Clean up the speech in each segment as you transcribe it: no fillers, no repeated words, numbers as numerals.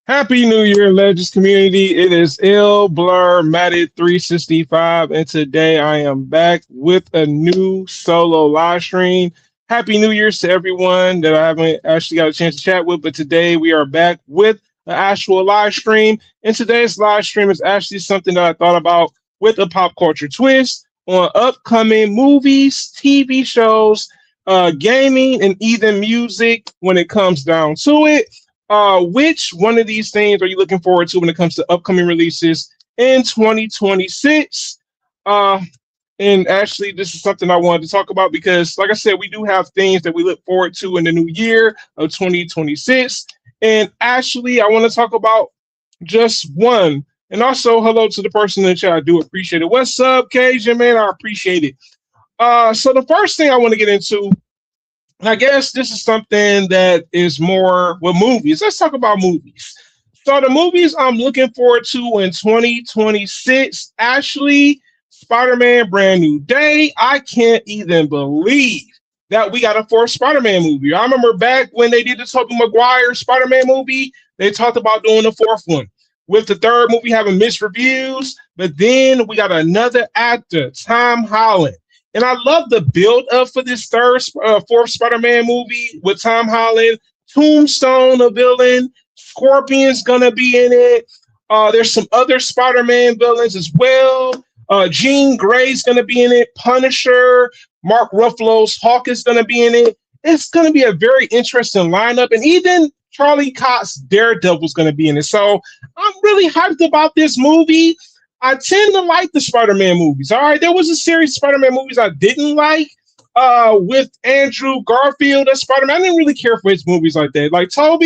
Happy New Year, Legends community. It is Ill Blur Matted 365, and today I am back with a new solo live stream. Happy New Year's to everyone that I haven't actually got a chance to chat with, but today we are back with an actual live stream. And today's live stream is actually something that I thought about with a pop culture twist on upcoming movies, TV shows, gaming, and even music when it comes down to it. Which one of these things are you looking forward to when it comes to upcoming releases in 2026? Uh, and actually, this is something I wanted to talk about because, like I said, we do have things that we look forward to in the new year of 2026. And actually, I want to talk about just one. And also, hello to the person in the chat. I do appreciate it. What's up, Cajun, man? I appreciate it. So the first thing I want to get into, I guess this is something that is more with movies. Let's talk about movies. So the movies I'm looking forward to in 2026, actually, Spider-Man Brand New Day. I can't even believe that we got a fourth Spider-Man movie. I remember back when they did the Tobey Maguire Spider-Man movie, they talked about doing a fourth one. With the third movie having mixed reviews, but then we got another actor, Tom Holland. And I love the build up for this fourth Spider-Man movie with Tom Holland, Tombstone, a villain, Scorpion's gonna be in it. There's some other Spider-Man villains as well. Jean Grey's gonna be in it. Punisher, Mark Ruffalo's Hawk is gonna be in it. It's gonna be a very interesting lineup, and even Charlie Cox's Daredevil's gonna be in it. So I'm really hyped about this movie. I tend to like the Spider-Man movies. All right, there was a series of Spider-Man movies I didn't like with Andrew Garfield as Spider-Man. I didn't really care for his movies like that. Like Tom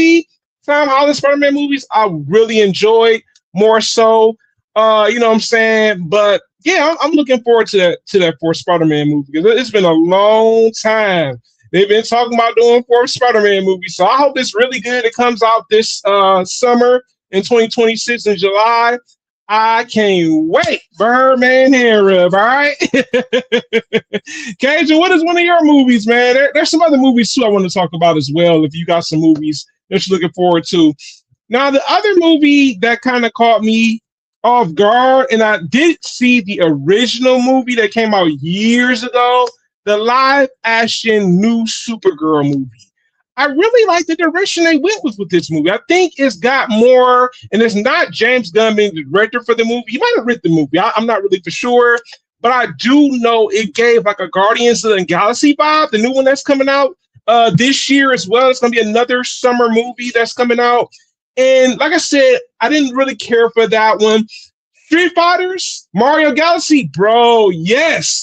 Holland Spider-Man movies, I really enjoyed more so. You know what I'm saying? But yeah, I'm looking forward to that fourth Spider-Man movie because it's been a long time. They've been talking about doing fourth Spider-Man movie, so I hope it's really good. It comes out this summer in 2026 in July. I can't wait. Birdman hair rub, all right? Cajun, what is one of your movies, man? There's some other movies, too, I want to talk about as well, if you got some movies that you're looking forward to. Now, the other movie that kind of caught me off guard, and I did see the original movie that came out years ago, the live-action new Supergirl movie. I really like the direction they went with this movie. I think it's got more, and it's not James Gunn being the director for the movie. He might have written the movie. I'm not really for sure, but I do know it gave like a Guardians of the Galaxy vibe, the new one that's coming out this year as well. It's going to be another summer movie that's coming out. And like I said, I didn't really care for that one. Street Fighters, Mario Galaxy, bro, yes.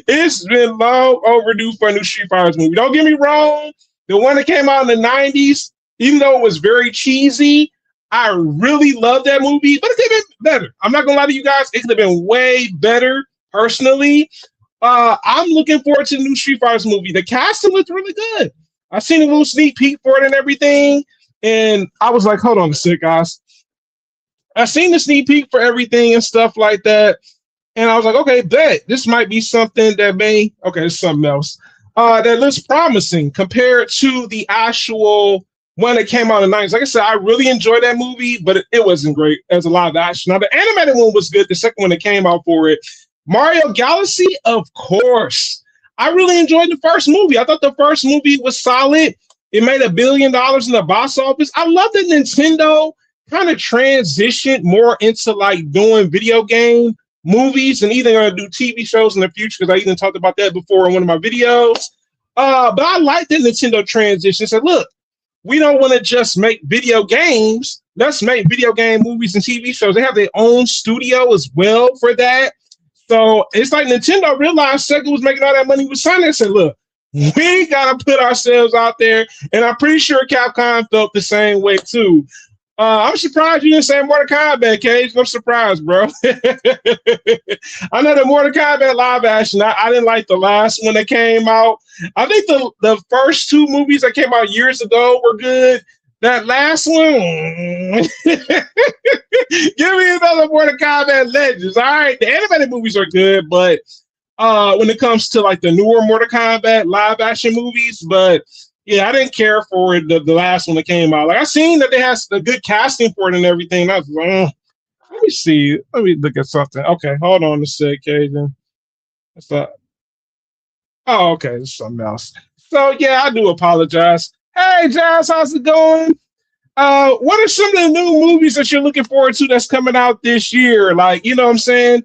It's been long overdue for a new Street Fighters movie. Don't get me wrong. The one that came out in the 90s, even though it was very cheesy, I really love that movie, but it could have been better. I'm not going to lie to you guys. It could have been way better, personally. I'm looking forward to the new Street Fighters movie. The casting looked really good. I seen a little sneak peek for it and everything, and I was like, hold on a sec, guys. I seen the sneak peek for everything and stuff like that. And I was like, okay, bet this might be something that it's something else that looks promising compared to the actual one that came out in the 90s. Like I said, I really enjoyed that movie, but it wasn't great as a live action. Now, the animated one was good. The second one that came out for it, Mario Galaxy, of course. I really enjoyed the first movie. I thought the first movie was solid. It made $1 billion in the box office. I love that Nintendo kind of transitioned more into like doing video game movies and either going to do TV shows in the future, because I even talked about that before in one of my videos. But I like that Nintendo transition. So look, we don't want to just make video games. Let's make video game movies and TV shows. They have their own studio as well for that. So it's like Nintendo realized Sega was making all that money with Sonic and said, look, we got to put ourselves out there. And I'm pretty sure Capcom felt the same way too. I'm surprised you didn't say Mortal Kombat, Cage. I'm surprised, bro. I know the Mortal Kombat live action. I didn't like the last one that came out. I think the first two movies that came out years ago were good. That last one, give me another Mortal Kombat Legends. All right, the animated movies are good, but when it comes to like the newer Mortal Kombat live action movies, but Yeah, I didn't care for it the last one that came out. Like I seen that they had a good casting for it and everything. And I was like, let me see. Let me look at something. Okay, hold on a sec, Cajun. It's oh, okay, it's something else. So yeah, I do apologize. Hey, Jazz, how's it going? What are some of the new movies that you're looking forward to that's coming out this year? Like, you know what I'm saying?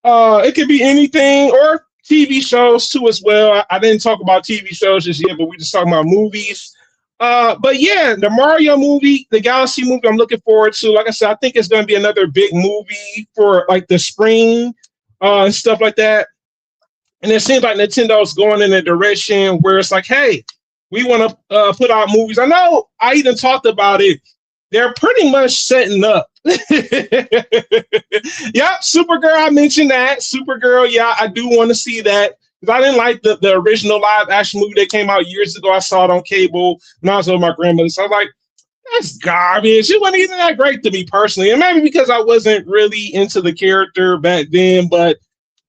It could be anything or TV shows too as well. I didn't talk about TV shows just yet, but we just talking about movies. But yeah, the Mario movie, the Galaxy movie, I'm looking forward to. Like I said, I think it's going to be another big movie for like the spring and stuff like that. And it seems like Nintendo's going in a direction where it's like, hey, we want to put out movies. I know I even talked about it. They're pretty much setting up. Yep, Supergirl. I mentioned that. Supergirl. Yeah, I do want to see that because I didn't like the original live action movie that came out years ago. I saw it on cable when I was with my grandmother. So I was like, that's garbage. It wasn't even that great to me personally. And maybe because I wasn't really into the character back then, but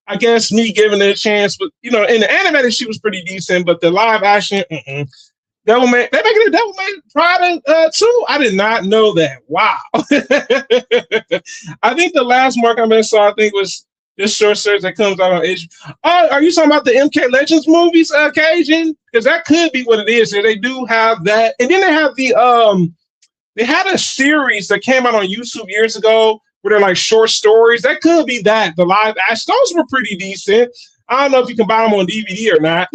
I guess me giving it a chance, but you know, in the animated, she was pretty decent, but the live action, Devilman, they making a Devilman Prada too. I did not know that. Wow. I think the last Mark I saw, I think was this short series that comes out on H. Oh, are you talking about the MK Legends movies, Cajun? Because that could be what it is. And they do have that, and then they have they had a series that came out on YouTube years ago where they're like short stories. That could be that. The live action, those were pretty decent. I don't know if you can buy them on DVD or not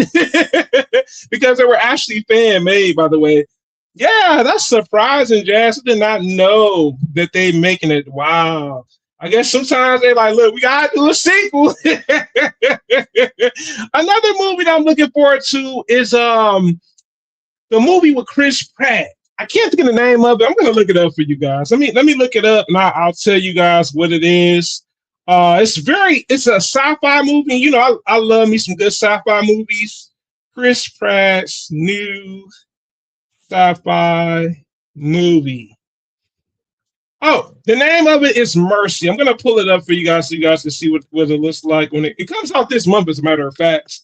because they were actually fan made, by the way. Yeah, that's surprising, Jazz. I did not know that they making it. Wow. I guess sometimes they like, look, we got to do a sequel. Another movie that I'm looking forward to is the movie with Chris Pratt. I can't think of the name of it. I'm gonna look it up for you guys. Let me look it up and I'll tell you guys what it is. It's a sci-fi movie. You know, I love me some good sci-fi movies. Chris Pratt's new sci-fi movie. Oh, the name of it is Mercy. I'm gonna pull it up for you guys so you guys can see what it looks like when it comes out this month, as a matter of fact.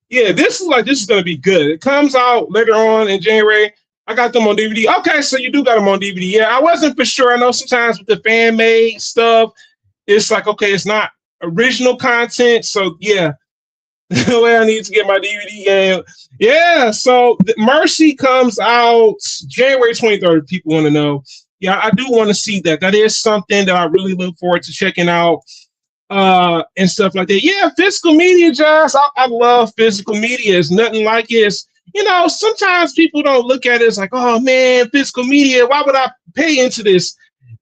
Yeah, this is gonna be good. It comes out later on in January. I got them on DVD. Okay, so you do got them on DVD. Yeah, I wasn't for sure. I know sometimes with the fan made stuff, it's like, okay, it's not original content. So yeah, well, I need to get my DVD game. Yeah, so Mercy comes out January 23rd. People want to know. Yeah, I do want to see that. That is something that I really look forward to checking out and stuff like that. Yeah, physical media, Josh. I love physical media. It's nothing like it. It's, you know, sometimes people don't look at it as like, oh man, physical media, why would I pay into this?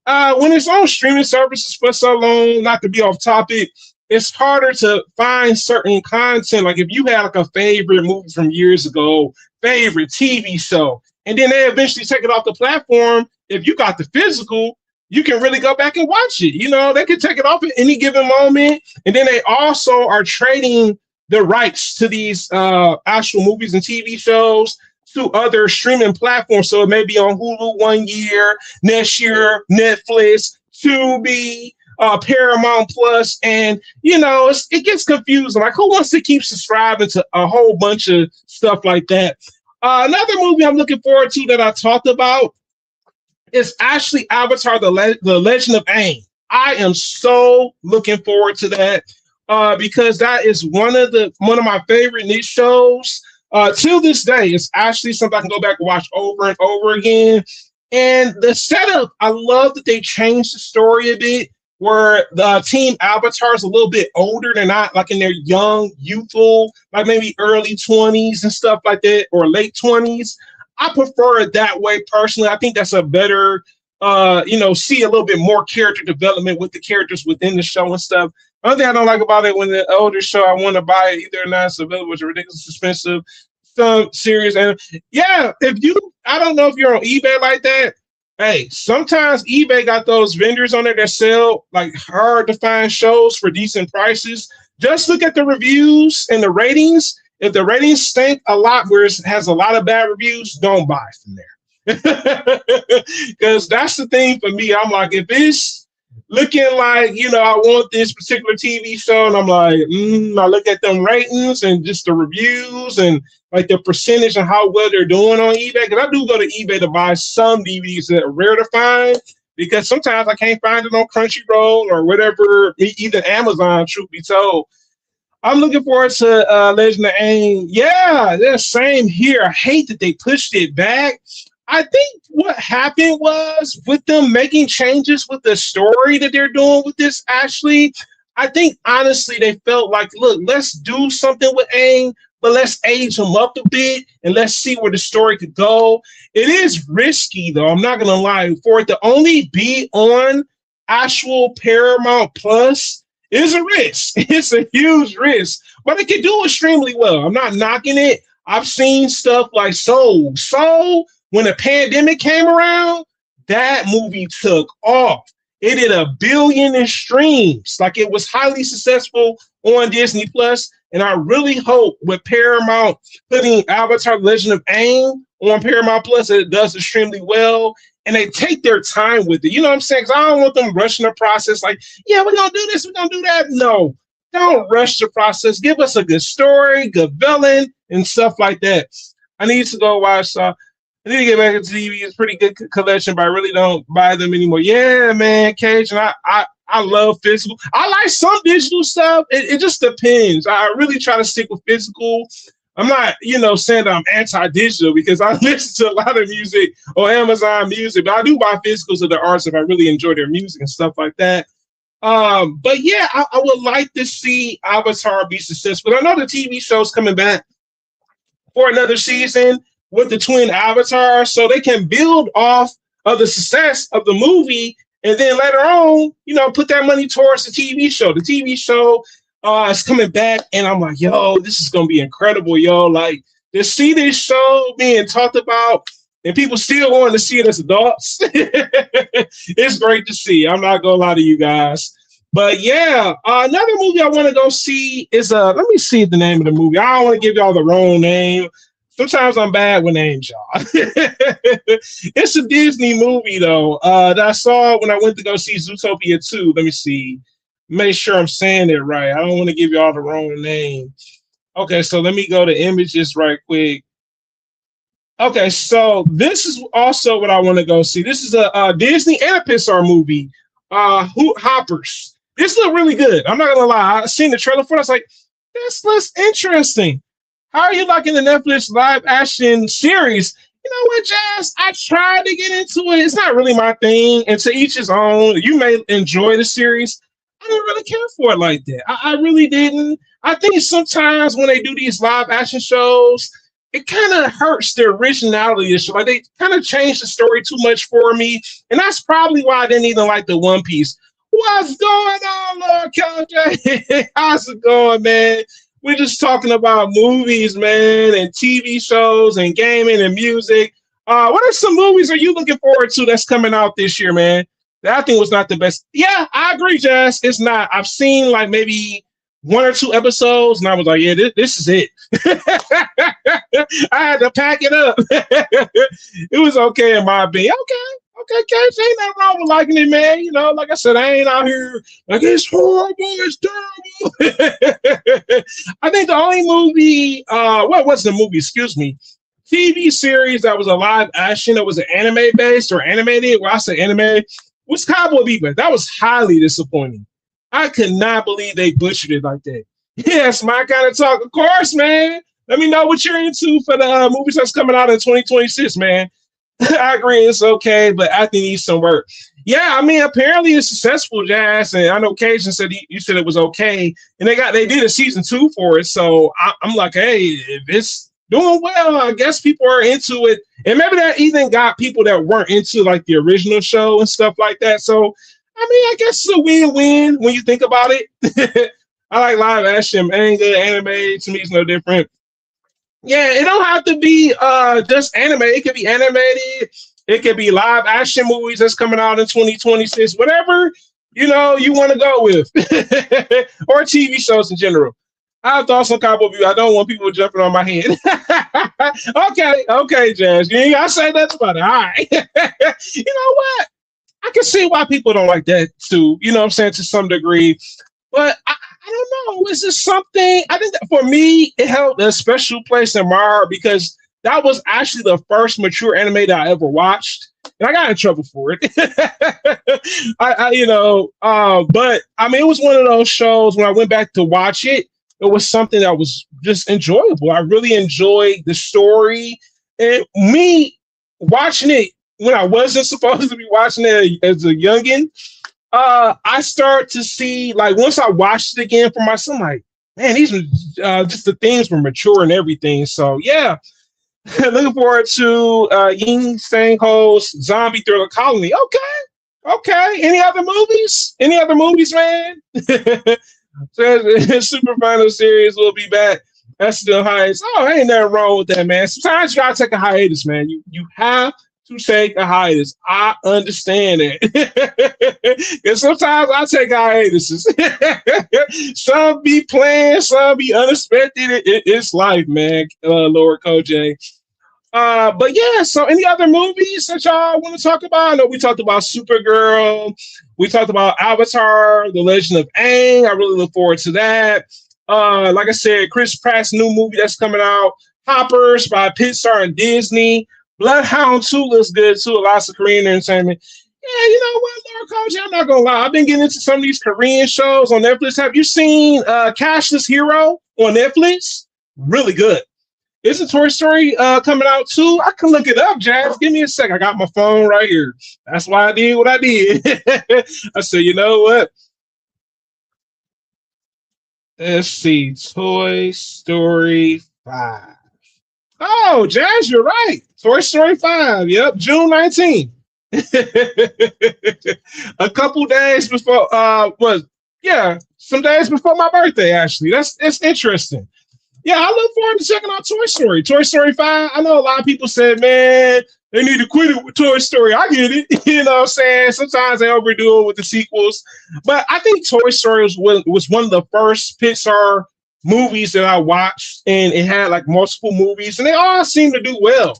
When it's on streaming services for so long, not to be off topic, it's harder to find certain content. Like if you had like a favorite movie from years ago, favorite TV show, and then they eventually take it off the platform, if you got the physical, you can really go back and watch it. You know, they can take it off at any given moment. And then they also are trading the rights to these actual movies and TV shows to other streaming platforms. So it may be on Hulu 1 year, next year, Netflix, Tubi, Paramount Plus, and you know it gets confusing. Like, who wants to keep subscribing to a whole bunch of stuff like that? Another movie I'm looking forward to that I talked about is actually Avatar: The Legend of Aang. I am so looking forward to that because that is one of my favorite niche shows. Till this day, it's actually something I can go back and watch over and over again. And the setup, I love that they changed the story a bit, where the team Avatar is a little bit older. They're not like in their young, youthful, like maybe early 20s and stuff like that, or late 20s. I prefer it that way personally. I think that's a better, see a little bit more character development with the characters within the show and stuff. Another thing I don't like about it, when the older show, I want to buy it either or not, it's available, which is ridiculously expensive. Some series, and yeah, I don't know if you're on eBay like that. Hey, sometimes eBay got those vendors on there that sell like hard to find shows for decent prices. Just look at the reviews and the ratings. If the ratings stink a lot, where it has a lot of bad reviews, don't buy from there. Because that's the thing for me. I'm like, if it's looking like, I want this particular TV show. And I'm like, I look at them ratings and just the reviews and like the percentage and how well they're doing on eBay. Because I do go to eBay to buy some DVDs that are rare to find because sometimes I can't find it on Crunchyroll or whatever, either Amazon, truth be told. I'm looking forward to Legend of Aang. Yeah, the same here. I hate that they pushed it back. I think what happened was with them making changes with the story that they're doing with this, Ashley. I think honestly they felt like, look, let's do something with Aang, but let's age him up a bit and let's see where the story could go. It is risky though, I'm not gonna lie. For it to only be on actual Paramount Plus is a risk. It's a huge risk, but it can do extremely well. I'm not knocking it. I've seen stuff like Soul. When the pandemic came around, that movie took off. It did 1 billion in streams. Like it was highly successful on Disney Plus. And I really hope with Paramount putting Avatar: Legend of Aang on Paramount Plus, that it does extremely well. And they take their time with it. You know what I'm saying? Because I don't want them rushing the process. Like, yeah, we're gonna do this, we're gonna do that. No, don't rush the process. Give us a good story, good villain, and stuff like that. I need to go watch. I need to get back into TV. It's a pretty good collection, but I really don't buy them anymore. Yeah, man, Cage, and I love physical. I like some digital stuff. It just depends. I really try to stick with physical. I'm not, saying that I'm anti-digital because I listen to a lot of music on Amazon Music, but I do buy physicals of the artists if I really enjoy their music and stuff like that. But yeah, I would like to see Avatar be successful. I know the TV show's coming back for another season with the twin avatars, so they can build off of the success of the movie and then later on, put that money towards the TV show. The TV show is coming back, and I'm like, yo, this is gonna be incredible, yo. Like to see this show being talked about and people still wanting to see it as adults. It's great to see. I'm not gonna lie to you guys. But yeah, another movie I want to go see is let me see the name of the movie. I don't want to give y'all the wrong name. Sometimes I'm bad with names, y'all. It's a Disney movie, though, that I saw when I went to go see Zootopia 2. Let me see. Make sure I'm saying it right. I don't want to give y'all the wrong name. Okay, so let me go to images right quick. Okay, so this is also what I want to go see. This is a Disney and a Pixar movie, Hoppers. This looked really good. I'm not going to lie. I seen the trailer for it. I was like, this looks interesting. How are you liking the Netflix live action series? You know what, Jazz? I tried to get into it. It's not really my thing. And to each his own. You may enjoy the series. I didn't really care for it like that. I really didn't. I think sometimes when they do these live action shows, it kind of hurts the originality of the show. Like they kind of changed the story too much for me. And that's probably why I didn't even like the One Piece. What's going on, Lord KJ? How's it going, man? We're just talking about movies, man, and TV shows and gaming and music. What are some movies are you looking forward to that's coming out this year, man? That I think was not the best. Yeah, I agree, Jazz. It's not. I've seen like maybe 1 or 2 episodes, and I was like, yeah, this is it. I had to pack it up. It was okay in my opinion. Okay, Case, ain't nothing wrong with liking it, man. Like I said, I ain't out here like it's horrible, it's terrible. I think the only movie, what was the movie? Excuse me, TV series that was a live action that was an anime based or animated. Well, I say anime was Cowboy Bebop. That was highly disappointing. I could not believe they butchered it like that. Yes, my kind of talk, of course, man. Let me know what you're into for the movies that's coming out in 2026, man. I agree, it's okay, but I think needs some work. Yeah, I mean, apparently it's successful, Jazz, and I know Cajun said you said it was okay, and they did a season 2 for it. So I'm like, hey, if it's doing well, I guess people are into it, and maybe that even got people that weren't into like the original show and stuff like that. So I mean, I guess it's a win-win when you think about it. I like live action, manga, anime. To me, it's no different. Yeah, it don't have to be just anime. It could be animated. It could be live action movies that's coming out in 2026. Whatever, you want to go with. Or TV shows in general. I have thoughts on Cowboy Bebop. I don't want people jumping on my head. Okay, Jazz. You ain't got to say that about it. All right. You know what? I can see why people don't like that too. You know what I'm saying, to some degree. But I don't know. Is this something? I think that for me, it held a special place in my heart because that was actually the first mature anime that I ever watched, and I got in trouble for it. But I mean, it was one of those shows when I went back to watch it. It was something that was just enjoyable. I really enjoyed the story, and me watching it when I wasn't supposed to be watching it as a youngin. I start to see, like, once I watched it again for myself, I'm like, man, these just the themes were mature and everything. So yeah, looking forward to Ying Sang Ho's Zombie Thriller Colony. Okay. Any other movies? Any other movies, man? So Super Final Series will be back. That's still hiatus. Oh, ain't nothing wrong with that, man. Sometimes you gotta take a hiatus, man. You have to take a hiatus. I understand it. And sometimes I take hiatuses. Some be planned, some be unexpected. It's life, man. Lord Koj. But yeah, so any other movies that y'all want to talk about? I know we talked about Supergirl. We talked about Avatar, The Legend of Aang. I really look forward to that. Like I said, Chris Pratt's new movie that's coming out, Hoppers by Pixar and Disney. Bloodhound 2 looks good too. Lots of Korean entertainment. Yeah, you know what, Lord Coach? I'm not gonna lie. I've been getting into some of these Korean shows on Netflix. Have you seen Cashless Hero on Netflix? Really good. Isn't Toy Story coming out too? I can look it up, Jazz. Give me a sec. I got my phone right here. That's why I did what I did. I said, you know what? Let's see. Toy Story 5. Oh, Jazz, you're right. Toy Story 5. Yep, June 19th. A couple days before some days before my birthday, actually. That's interesting. Yeah, I look forward to checking out Toy Story. Toy Story 5. I know a lot of people said, man, they need to quit it with Toy Story. I get it. You know what I'm saying? Sometimes they overdo it with the sequels. But I think Toy Story was one of the first Pixar movies that I watched, and it had like multiple movies, and they all seem to do well.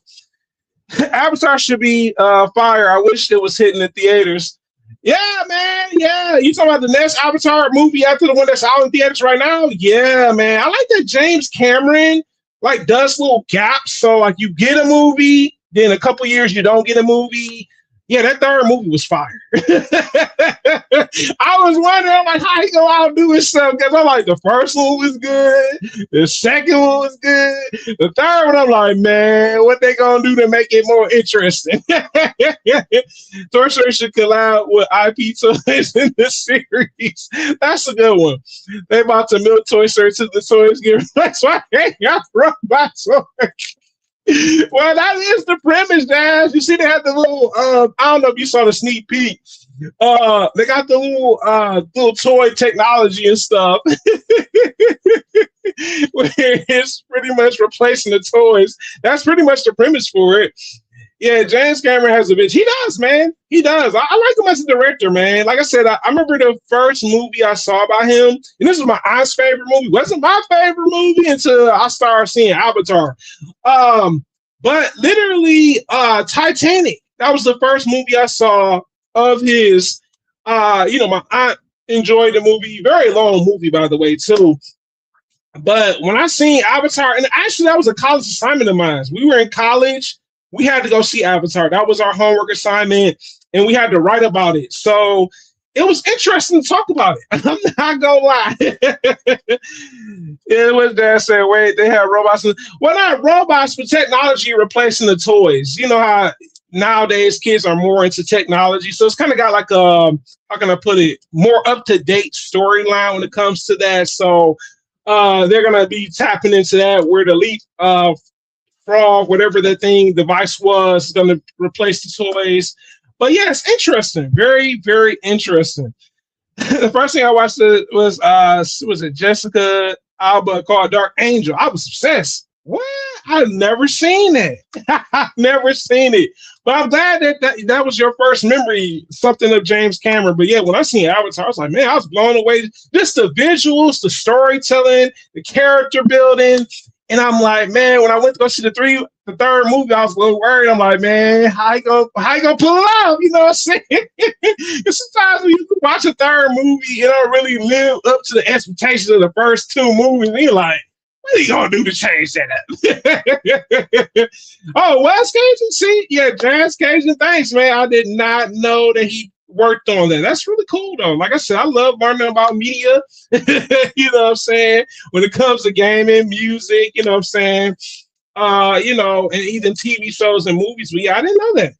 Avatar should be fire. I wish it was hitting the theaters. Yeah, man. Yeah. You talking about the next Avatar movie after the one that's out in theaters right now? Yeah, man. I like that James Cameron like does little gaps. So like you get a movie, then a couple years you don't get a movie. Yeah, that third movie was fire. I was wondering, I'm like, how he go out and do his stuff? Because I'm like, the first one was good, the second one was good, the third one, I'm like, man, what they gonna do to make it more interesting? Toy Story should collab with IP Toys in the series. That's a good one. They about to milk Toy Story to the toys get that's why they got run by toys. Well, that is the premise, guys. You see, they had the little. I don't know if you saw the sneak peek. They got the little toy technology and stuff. Where it's pretty much replacing the toys. That's pretty much the premise for it. Yeah, James Cameron has a bitch. He does, man. He does. I like him as a director, man. Like I said, I remember the first movie I saw by him, and this was my aunt's favorite movie. Wasn't my favorite movie until I started seeing Avatar. But literally, Titanic. That was the first movie I saw of his. My aunt enjoyed the movie. Very long movie, by the way, too. But when I seen Avatar, and actually that was a college assignment of mine. We were in college. We had to go see Avatar. That was our homework assignment, and we had to write about it. So it was interesting to talk about it. I'm not gonna lie. It was that said, wait, they have robots. Well, not robots, but technology replacing the toys. You know how nowadays kids are more into technology. So it's kind of got like how can I put it, more up-to-date storyline when it comes to that. So they're gonna be tapping into that where the leap frog, whatever that thing device was, is going to replace the toys. But yeah, it's interesting. Very, very interesting. The first thing I watched was it Jessica Alba called Dark Angel. I was obsessed. What? I've never seen that. I've never seen it. But I'm glad that was your first memory, something of James Cameron. But yeah, when I seen Avatar, I was like, man, I was blown away. Just the visuals, the storytelling, the character building. And I'm like, man, when I went to go see the third movie, I was a little worried. I'm like, man, how you gonna pull it off? You know what I'm saying? And sometimes when you watch a third movie, it don't really live up to the expectations of the first two movies. And you're like, what are you gonna do to change that up? Oh, Wes Cajun, see, yeah, Jazz Cajun, thanks, man. I did not know that he worked on that. That's really cool, though. Like I said, I love learning about media. You know what I'm saying? When it comes to gaming, music, you know what I'm saying? And even TV shows and movies. But yeah, I didn't know that.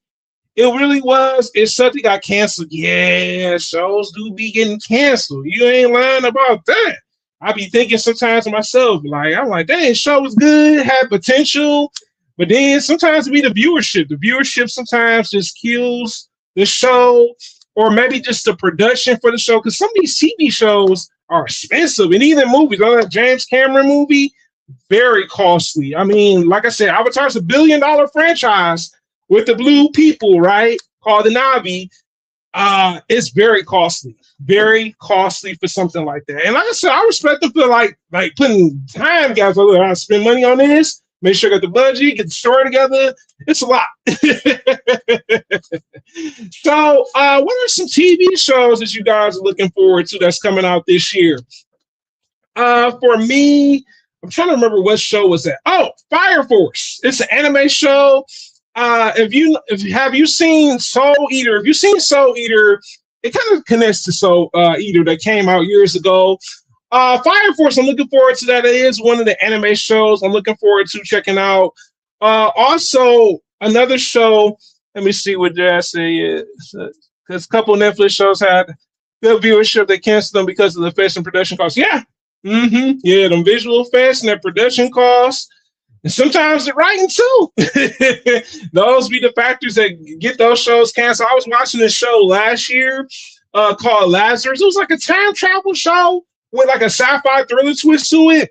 It really was. It's something got canceled. Yeah, shows do be getting canceled. You ain't lying about that. I be thinking sometimes to myself, like, I'm like, dang, show was good, had potential. But then sometimes it be the viewership. The viewership sometimes just kills the show, or maybe just the production for the show. Because some of these TV shows are expensive, and even movies. Like that James Cameron movie, very costly. I mean, like I said, Avatar's $1 billion franchise with the blue people, right? Called the Na'vi. It's very costly for something like that. And like I said, I respect them for like putting time, guys. I spend money on this. Make sure I got the budget, get the story together. It's a lot. So, what are some TV shows that you guys are looking forward to that's coming out this year? For me, I'm trying to remember what show was that. Oh, Fire Force. It's an anime show. Have you seen Soul Eater? If you've seen Soul Eater, it kind of connects to Soul Eater that came out years ago. Fire Force, I'm looking forward to that. It is one of the anime shows I'm looking forward to checking out. Also, another show. Let me see what did I say. Because a couple of Netflix shows had good viewership. They canceled them because of the effects and production costs. Yeah, yeah, them visual effects and their production costs. And sometimes the writing too. Those be the factors that get those shows canceled. I was watching this show last year called Lazarus. It was like a time travel show with like a sci-fi thriller twist to it.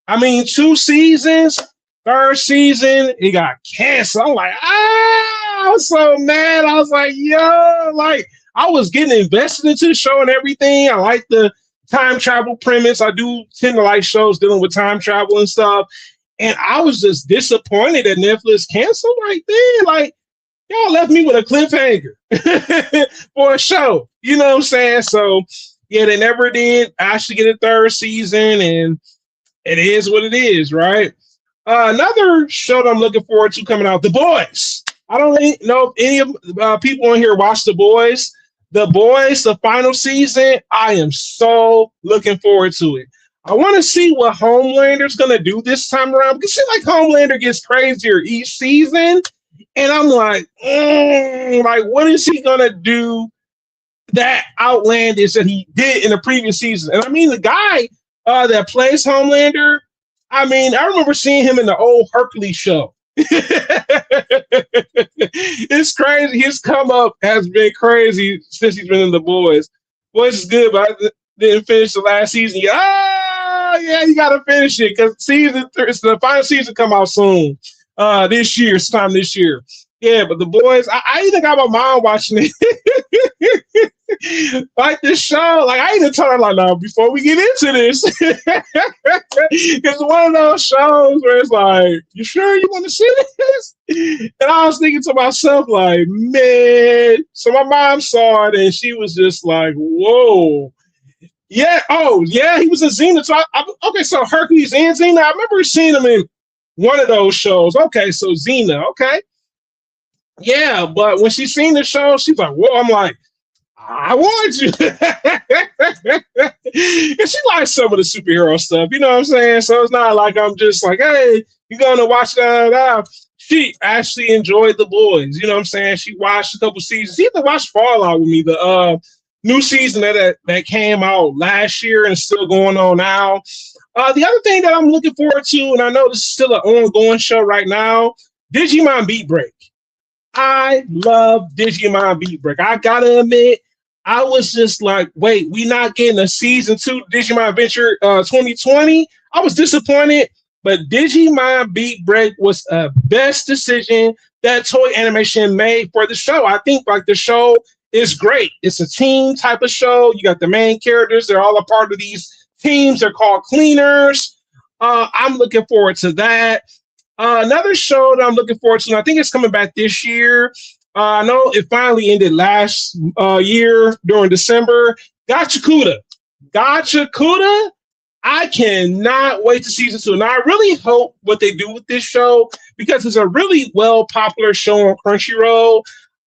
I mean, 2 seasons, third season, it got canceled. I'm like, I was so mad. I was like, yo, like I was getting invested into the show and everything. I like the time travel premise. I do tend to like shows dealing with time travel and stuff. And I was just disappointed that Netflix canceled right there. Like, y'all left me with a cliffhanger for a show. You know what I'm saying? So, yeah, they never did actually get a third season, and it is what it is, right? Another show that I'm looking forward to coming out, The Boys. I don't know if any of people on here watch The Boys. The Boys, the final season, I am so looking forward to it. I want to see what Homelander's going to do this time around, because it seems like Homelander gets crazier each season. And I'm like, what is he going to do that outlandish that he did in the previous season? And I mean, the guy that plays Homelander, I mean, I remember seeing him in the old Hercules show. It's crazy. His come up has been crazy since he's been in The Boys. Boys is good, but I didn't finish the last season. Yeah, you got to finish it because the final season come out soon. This year, sometime this year. Yeah, but The Boys, I even got my mom watching it. Like this show, like I even told her, like, no, before we get into this, it's one of those shows where it's like, you sure you want to see this? And I was thinking to myself, like, man. So my mom saw it and she was just like, whoa. Yeah. Oh, yeah. He was in Xena. So okay. So Hercules and Xena. I remember seeing him in one of those shows. Okay. So Xena. Okay. Yeah. But when she seen the show, she's like, whoa. I'm like, I want you. And she likes some of the superhero stuff. You know what I'm saying? So it's not like I'm just like, hey, you going to watch that? She actually enjoyed The Boys. You know what I'm saying? She watched a couple seasons. She even watched Fallout with me. The new season that came out last year and is still going on now. The other thing that I'm looking forward to, and I know this is still an ongoing show right now, Digimon Beat Break. I love Digimon Beat Break. I gotta admit, I was just like, wait, we not getting a season 2 Digimon Adventure 2020. I was disappointed, but Digimon Beat Break was a best decision that Toei Animation made for the show. I think like the show is great. It's a team type of show. You got the main characters. They're all a part of these teams. They're called cleaners. I'm looking forward to that. Another show that I'm looking forward to, and I think it's coming back this year. I know it finally ended last year during December. Gotcha Kuda. Gotcha Kuda. I cannot wait to season two. Now, I really hope what they do with this show, because it's a really well popular show on Crunchyroll.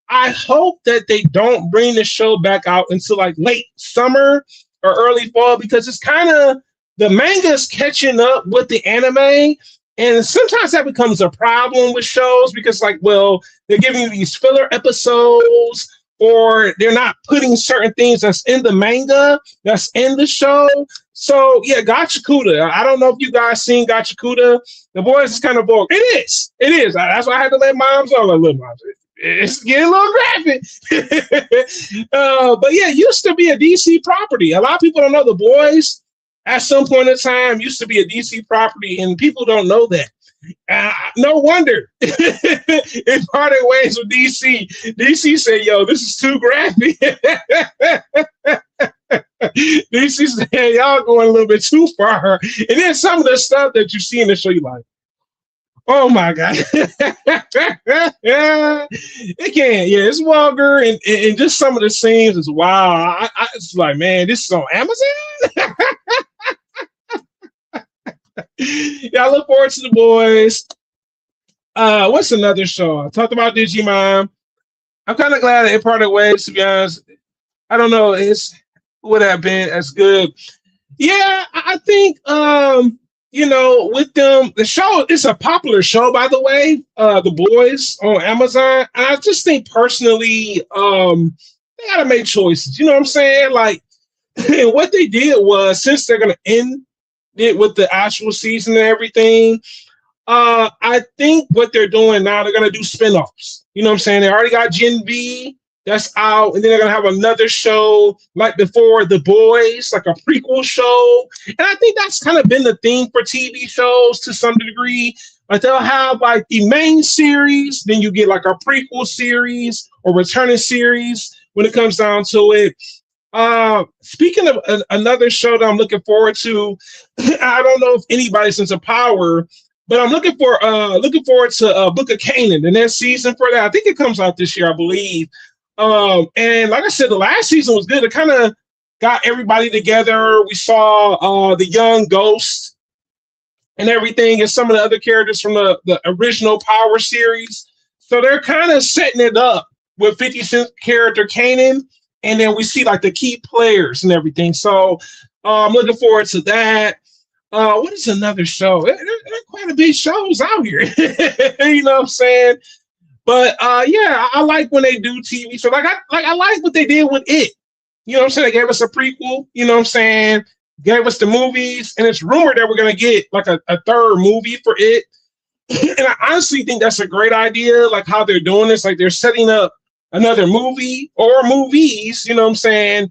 I hope that they don't bring the show back out until like late summer or early fall, because it's kind of the manga is catching up with the anime. And sometimes that becomes a problem with shows because, like, well, they're giving you these filler episodes, or they're not putting certain things that's in the manga that's in the show. So yeah, Gachakuda. I don't know if you guys seen Gachakuda. The boys is kind of bored. It is. It is. That's why I had to let moms know. Like, look, moms, it's getting a little graphic. But yeah, it used to be a DC property. A lot of people don't know the boys at some point in time used to be a DC property, and people don't know that. No wonder it parted ways with DC. DC said, "Yo, this is too graphic." DC said, hey, "Y'all going a little bit too far." And then some of the stuff that you see in the show, you like, oh my god, it can't. Yeah, it's vulgar, and just some of the scenes is wow. It's like, man, this is on Amazon. Yeah, I look forward to the boys. What's another show? I talked about Digimon. I'm kind of glad that it parted ways, to be honest. I don't know, it would have been as good. Yeah, I think with them, the show is a popular show, by the way. The boys on Amazon. And I just think personally, they gotta make choices. You know what I'm saying? Like, and what they did was, since they're gonna end it with the actual season and everything, I think what they're doing now, they're gonna do spin-offs. You know what I'm saying? They already got Gen V that's out, and then they're gonna have another show like before The Boys, like a prequel show. And I think that's kind of been the thing for TV shows to some degree. Like, they'll have like the main series, then you get like a prequel series or returning series when it comes down to it. Speaking of another show that I'm looking forward to, I don't know if anybody's into Power, but I'm looking forward to Book of Canaan, the next season for that. I think it comes out this year, I believe. And like I said, the last season was good. It kind of got everybody together. We saw the young Ghost and everything, and some of the other characters from the original Power series. So they're kind of setting it up with 50 Cent character Kanan, and then we see like the key players and everything. So I'm looking forward to that. What is another show? There are quite a big shows out here. You know what I'm saying? But yeah, I like when they do TV. So I like what they did with It. You know what I'm saying? They gave us a prequel. You know what I'm saying? Gave us the movies, and it's rumored that we're gonna get like a third movie for It. And I honestly think that's a great idea. Like how they're doing this, like they're setting up another movie or movies. You know what I'm saying?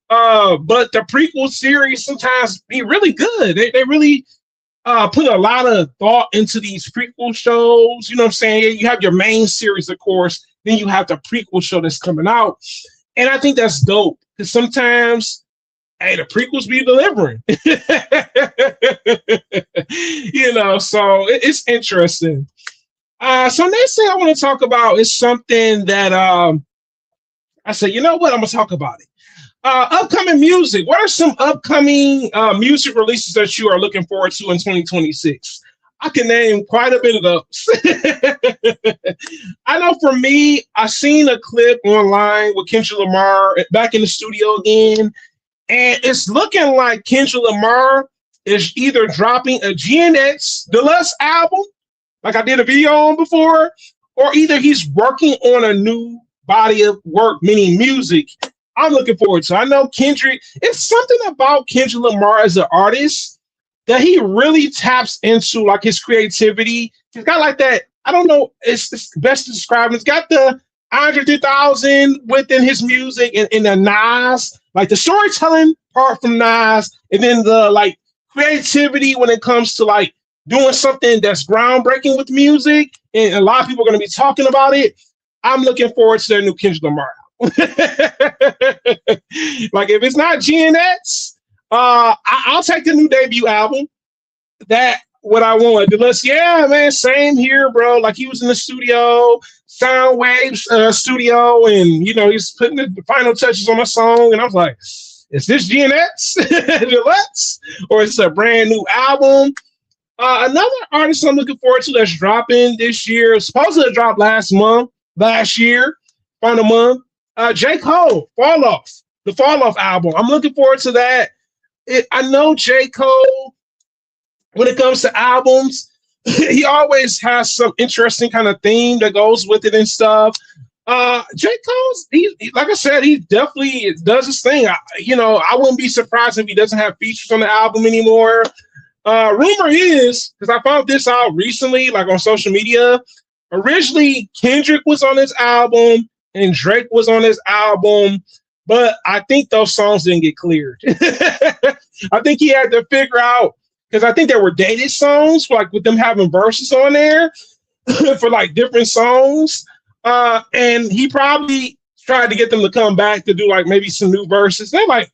But the prequel series sometimes be really good. They really put a lot of thought into these prequel shows. You know what I'm saying? You have your main series, of course, then you have the prequel show that's coming out. And I think that's dope, because sometimes, hey, the prequels be delivering. So it's interesting. So next thing I want to talk about is something that I said, you know what? I'm going to talk about it. Upcoming music. What are some upcoming music releases that you are looking forward to in 2026? I can name quite a bit of those. I know for me, I seen a clip online with Kendrick Lamar back in the studio again, and it's looking like Kendrick Lamar is either dropping a GNX Deluxe album, like I did a video on before, or either he's working on a new body of work, meaning music. I'm looking forward to. I know Kendrick, it's something about Kendrick Lamar as an artist that he really taps into, like his creativity. He's got like that, I don't know, it's best to describe. It's got the Andre 3000 within his music, and the Nas, like the storytelling part from Nas, and then the like creativity when it comes to like doing something that's groundbreaking with music, and a lot of people are going to be talking about it. I'm looking forward to their new Kendrick Lamar. Like if it's not GNX, I'll take the new debut album. that what I want. Deluxe, yeah, man, same here, bro. Like he was in the studio, Sound Waves studio, and he's putting the final touches on my song, and I was like, is this GNX Deluxe, or is it a brand new album? Another artist I'm looking forward to that's dropping this year, supposed to drop last year, final month. J. Cole, the Fall Off album. I'm looking forward to that. I know J. Cole, when it comes to albums, he always has some interesting kind of theme that goes with it and stuff. J. Cole's, like I said, he definitely does his thing. I wouldn't be surprised if he doesn't have features on the album anymore. Rumor is, because I found this out recently, like on social media, originally Kendrick was on his album and Drake was on his album, but I think those songs didn't get cleared. I think he had to figure out, because I think there were dated songs, like with them having verses on there for like different songs. And he probably tried to get them to come back to do like maybe some new verses. They're like,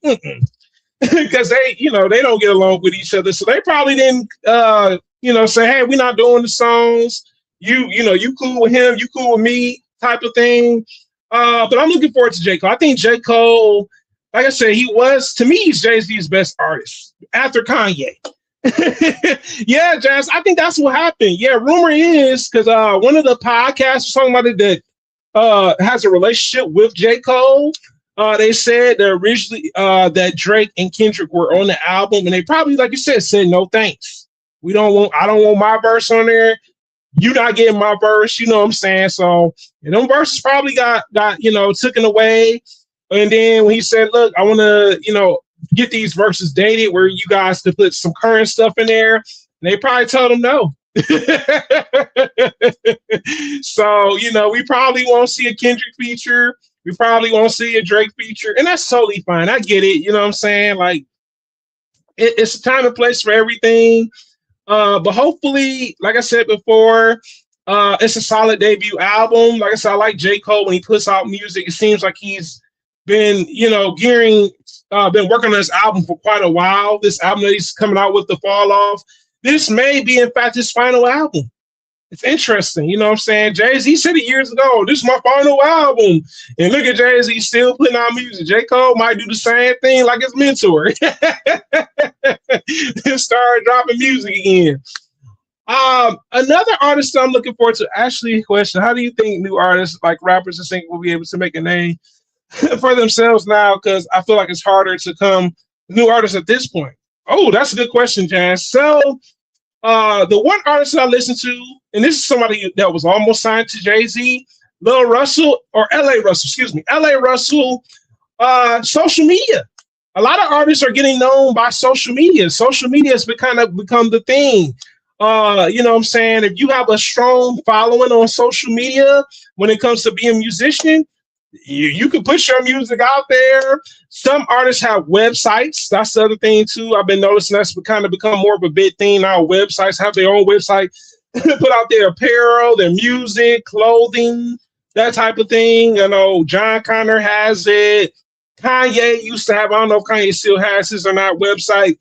because they don't get along with each other. So they probably didn't, say, hey, we're not doing the songs. You cool with him, you cool with me type of thing. But I'm looking forward to J. Cole. I think J. Cole, like I said, to me, he's Jay-Z's best artist after Kanye. Yeah, Jazz, I think that's what happened. Yeah, rumor is, because one of the podcasts was talking about it that has a relationship with J. Cole. They said that originally that Drake and Kendrick were on the album, and they probably, like you said no thanks. I don't want my verse on there. You're not getting my verse, you know what I'm saying? So them verses probably got taken away. And then when he said, look, I want to, get these verses dated where you guys could put some current stuff in there, and they probably told him no. So, we probably won't see a Kendrick feature. We probably won't see a Drake feature, and that's totally fine. I get it. You know what I'm saying? Like, it's a time and place for everything. But hopefully, like I said before, it's a solid debut album. Like I said, I like J. Cole when he puts out music. It seems like he's been, been working on this album for quite a while. This album that he's coming out with, The Fall Off, this may be, in fact, his final album. It's interesting, you know what I'm saying? Jay-Z said it years ago, this is my final album. And look at Jay-Z still putting out music. J. Cole might do the same thing like his mentor. Start dropping music again. Another artist I'm looking forward to, Ashley, question, how do you think new artists like rappers and singers will be able to make a name for themselves now? Because I feel like it's harder to come new artists at this point. Oh, that's a good question, Jazz. So the one artist that I listened to, and this is somebody that was almost signed to Jay-Z, L.A. Russell, social media. A lot of artists are getting known by social media. Social media has become the thing. You know what I'm saying? If you have a strong following on social media when it comes to being a musician, you can put your music out there. Some artists have websites. That's the other thing too. I've been noticing that's kind of become more of a big thing now. Websites have their own website, put out their apparel, their music, clothing, that type of thing. John Connor has it. Kanye used to have, I don't know if Kanye still has his or not, website.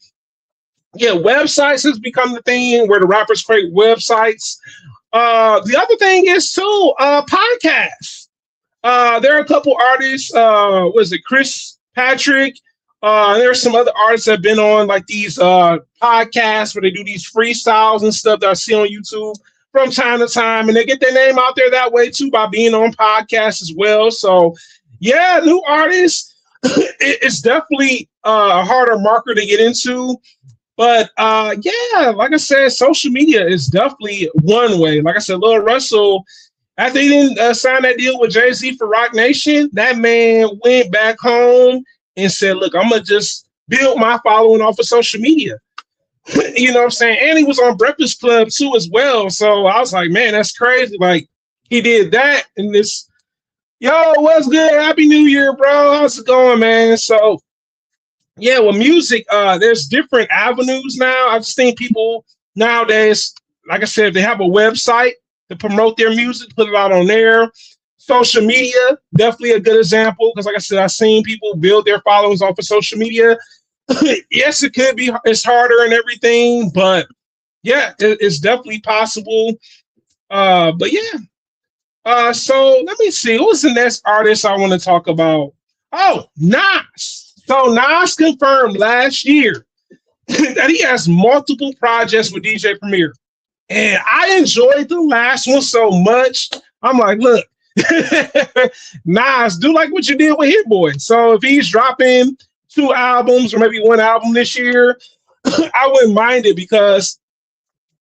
Yeah, websites has become the thing where the rappers create websites. The other thing is too, podcasts. There are a couple artists, Chris Patrick? There's some other artists that have been on like these podcasts where they do these freestyles and stuff that I see on YouTube from time to time, and they get their name out there that way too by being on podcasts as well. So yeah, new artists, it's definitely a harder marker to get into. But yeah, like I said, social media is definitely one way. Like I said, Lil Russell, after he didn't sign that deal with Jay-Z for Roc Nation, that man went back home and said, look, I'm going to just build my following off of social media. You know what I'm saying? And he was on Breakfast Club too as well. So I was like, man, that's crazy. Like, he did that and this. Yo, what's good? Happy New Year, bro. How's it going, man? So yeah, with music, there's different avenues now. I just think people nowadays, like I said, if they have a website to promote their music, put it out on there. Social media, definitely a good example, because like I said, I've seen people build their followings off of social media. Yes, it's harder and everything, but yeah, it's definitely possible. But yeah. So let me see. Who's the next artist I want to talk about? Oh, Nas. So Nas confirmed last year that he has multiple projects with DJ Premier. And I enjoyed the last one so much. I'm like, look, Nas, do like what you did with Hit Boy. So if he's dropping 2 albums or maybe 1 album this year, I wouldn't mind it because,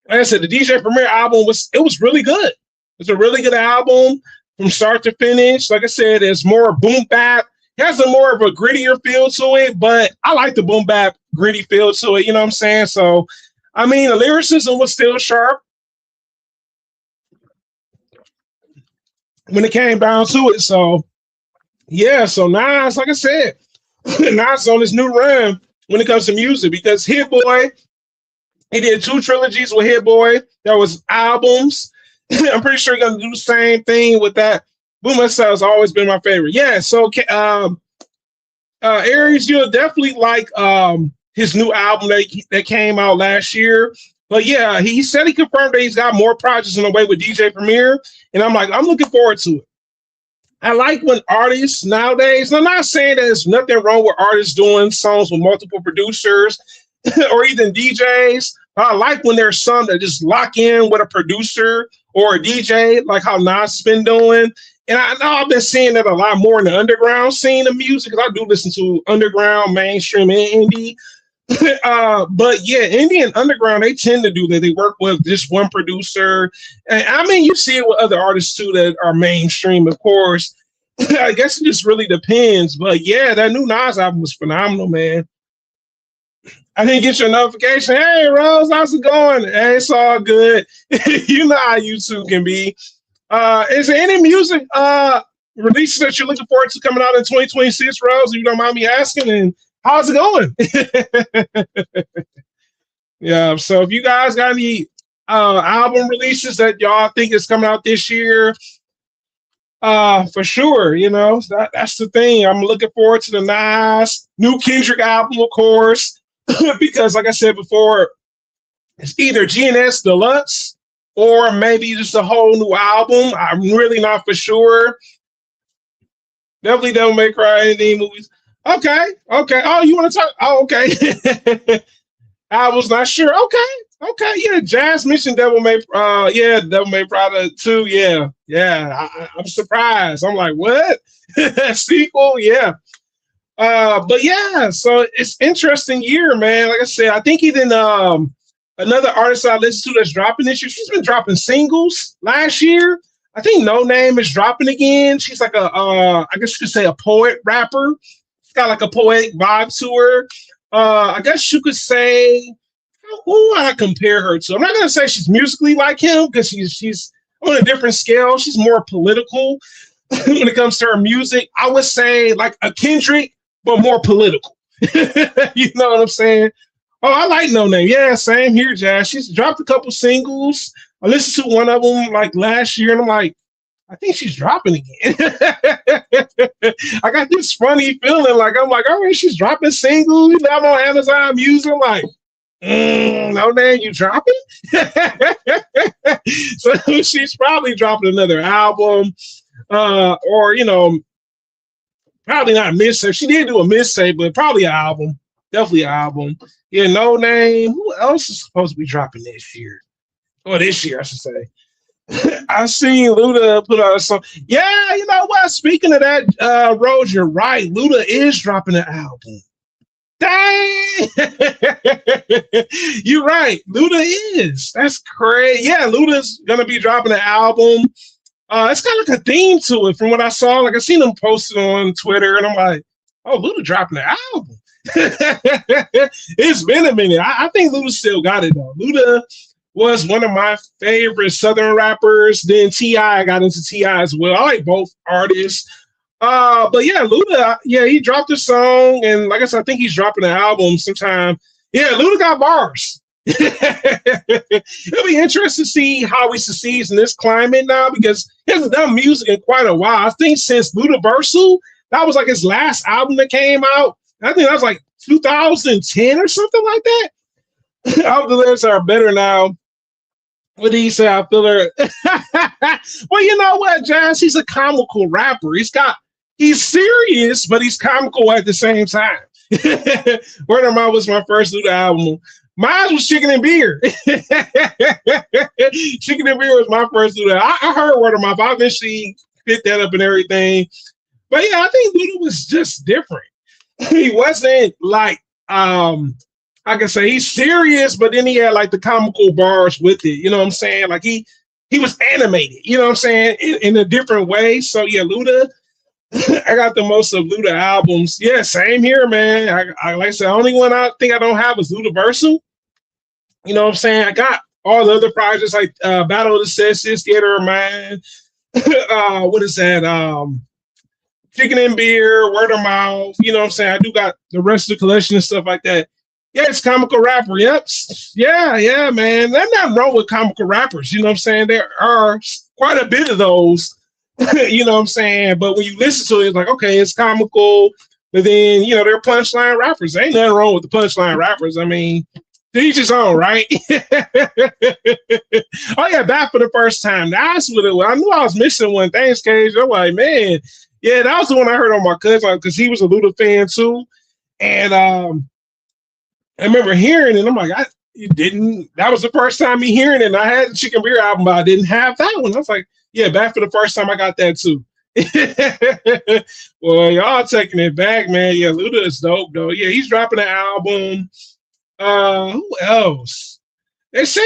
like I said, the DJ Premier album was really good. It's a really good album from start to finish. Like I said, it's more boom bap. It has a more of a grittier feel to it, but I like the boom bap gritty feel to it. You know what I'm saying? So, I mean, the lyricism was still sharp when it came down to it. So, yeah. So Nas, like I said, Nas on his new run when it comes to music because Hit Boy, he did 2 trilogies with Hit Boy. That was albums. I'm pretty sure you're gonna do the same thing with that. Boom SL has always been my favorite. Yeah, so Aries, you'll definitely like his new album that came out last year. But yeah, he said he confirmed that he's got more projects on the way with DJ Premier, and I'm looking forward to it. I like when artists nowadays, and I'm not saying that there's nothing wrong with artists doing songs with multiple producers or even DJs. I like when there's some that just lock in with a producer or a DJ, like how Nas has been doing. And I know I've been seeing that a lot more in the underground scene of music because I do listen to underground, mainstream, and indie. But yeah, indie and underground, they tend to do that. They work with just one producer. And I mean, you see it with other artists too that are mainstream, of course. I guess it just really depends. But yeah, that new Nas album was phenomenal, man. I didn't get your notification. Hey, Rose, how's it going? Hey, it's all good. You know how YouTube can be. Is there any music releases that you're looking forward to coming out in 2026, Rose? If you don't mind me asking, and how's it going? Yeah, so if you guys got any album releases that y'all think is coming out this year, for sure, that's the thing. I'm looking forward to the Nas new Kendrick album, of course. Because, like I said before, it's either GNS Deluxe or maybe just a whole new album. I'm really not for sure. Definitely Devil May Cry any movies. Okay. Oh, you want to talk? Oh, okay. I was not sure. Okay. Yeah, Jazz mentioned Devil May. Devil May Cry 2. Yeah. I'm surprised. I'm like, what? Sequel? Yeah. But yeah, so it's interesting year, man. Like I said, I think even another artist I listen to that's dropping this year, she's been dropping singles last year. I think No Name is dropping again. She's like I guess you could say a poet rapper. She's got like a poetic vibe to her. I guess you could say, who would I compare her to? I'm not gonna say she's musically like him because she's on a different scale. She's more political when it comes to her music. I would say like a Kendrick, but more political. You know what I'm saying? Oh, I like No Name. Yeah, same here, Jazz. She's dropped a couple singles. I listened to one of them like last year, and I'm like, I think she's dropping again. I got this funny feeling like I'm like, all right, she's dropping singles. I'm on Amazon Music. I'm like, No Name, you dropping? So she's probably dropping another album, or probably not a mixtape. She did do a mixtape, but probably an album. Definitely an album. Yeah, No Name. Who else is supposed to be dropping this year? Or this year, I should say. I seen Luda put out a song. Yeah, you know what? Speaking of that, Rose, you're right. Luda is dropping an album. Dang! You're right. Luda is. That's crazy. Yeah, Luda's gonna be dropping an album. It's got like a theme to it from what I saw. Like I seen them posted on Twitter, and I'm like, oh, Luda dropping an album. It's been a minute. I think Luda still got it though. Luda was one of my favorite Southern rappers. Then T.I. got into T.I. as well. I like both artists. But yeah, Luda, he dropped a song, and like I said, I think he's dropping an album sometime. Yeah, Luda got bars. It'll be interesting to see how he succeeds in this climate now because he hasn't done music in quite a while. I think since Ludaversal, that was like his last album that came out. I think that was like 2010 or something like that. I hope the lyrics are better now. What did he say? I feel her. Well, you know what, Jazz? He's a comical rapper. He's serious, but he's comical at the same time. Word of Mouth was my first Luda album. Mine was Chicken and Beer. Chicken and Beer was my first Luda. I heard Word of Mouth. I eventually picked that up and everything. But yeah, I think Luda was just different. He wasn't like I can say he's serious, but then he had like the comical bars with it. You know what I'm saying? Like he was animated, you know what I'm saying, in a different way. So yeah, Luda, I got the most of Luda albums. Yeah, same here, man. I like I said, the only one I think I don't have is Ludaversal. You know what I'm saying? I got all the other projects like Battle of the Sexes, Theater of Mind. What is that? Chicken and Beer, Word of Mouth. You know what I'm saying? I do got the rest of the collection and stuff like that. Yeah, it's comical rapper. Yep. Yeah, man. There's nothing wrong with comical rappers. You know what I'm saying? There are quite a bit of those. You know what I'm saying? But when you listen to it, it's like, okay, it's comical. But then, you know, they're punchline rappers. There ain't nothing wrong with the punchline rappers. I mean, each his own, right? Oh, yeah, back for the first time. That's what it was. I knew I was missing one. Thanks, Cage. I'm like, man. Yeah, that was the one I heard on my cousin because he was a Luda fan too. And I remember hearing it. I'm like, that was the first time me hearing it. And I had the Chicken Beer album, but I didn't have that one. I was like, yeah, back for the first time I got that too. Well, y'all taking it back, man. Yeah, Luda is dope, though. Yeah, he's dropping an album. Who else? They said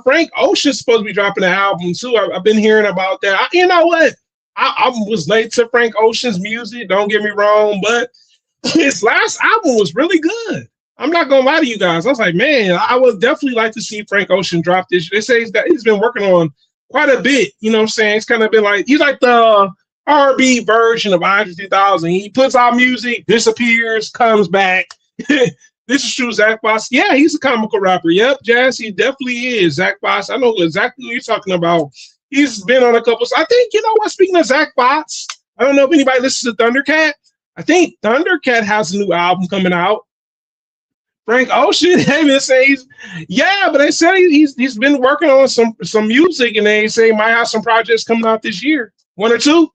Frank Ocean's supposed to be dropping an album too. I've been hearing about that. You know what? I was late to Frank Ocean's music. Don't get me wrong, but his last album was really good. I'm not gonna lie to you guys. I was like, man, I would definitely like to see Frank Ocean drop this. They say he's been working on quite a bit. You know what I'm saying? It's kind of been like he's like the R&B version of Andre 2000. He puts out music, disappears, comes back. This is true, Zach Boss. Yeah, he's a comical rapper. Yep, Jazz, he definitely is. Zach Boss. I know exactly what you're talking about. He's been on a couple. I think, you know what, speaking of Zach Boss, I don't know if anybody listens to Thundercat. I think Thundercat has a new album coming out. Frank Ocean, they been saying but they said he's been working on some music, and they say he might have some projects coming out this year, one or two.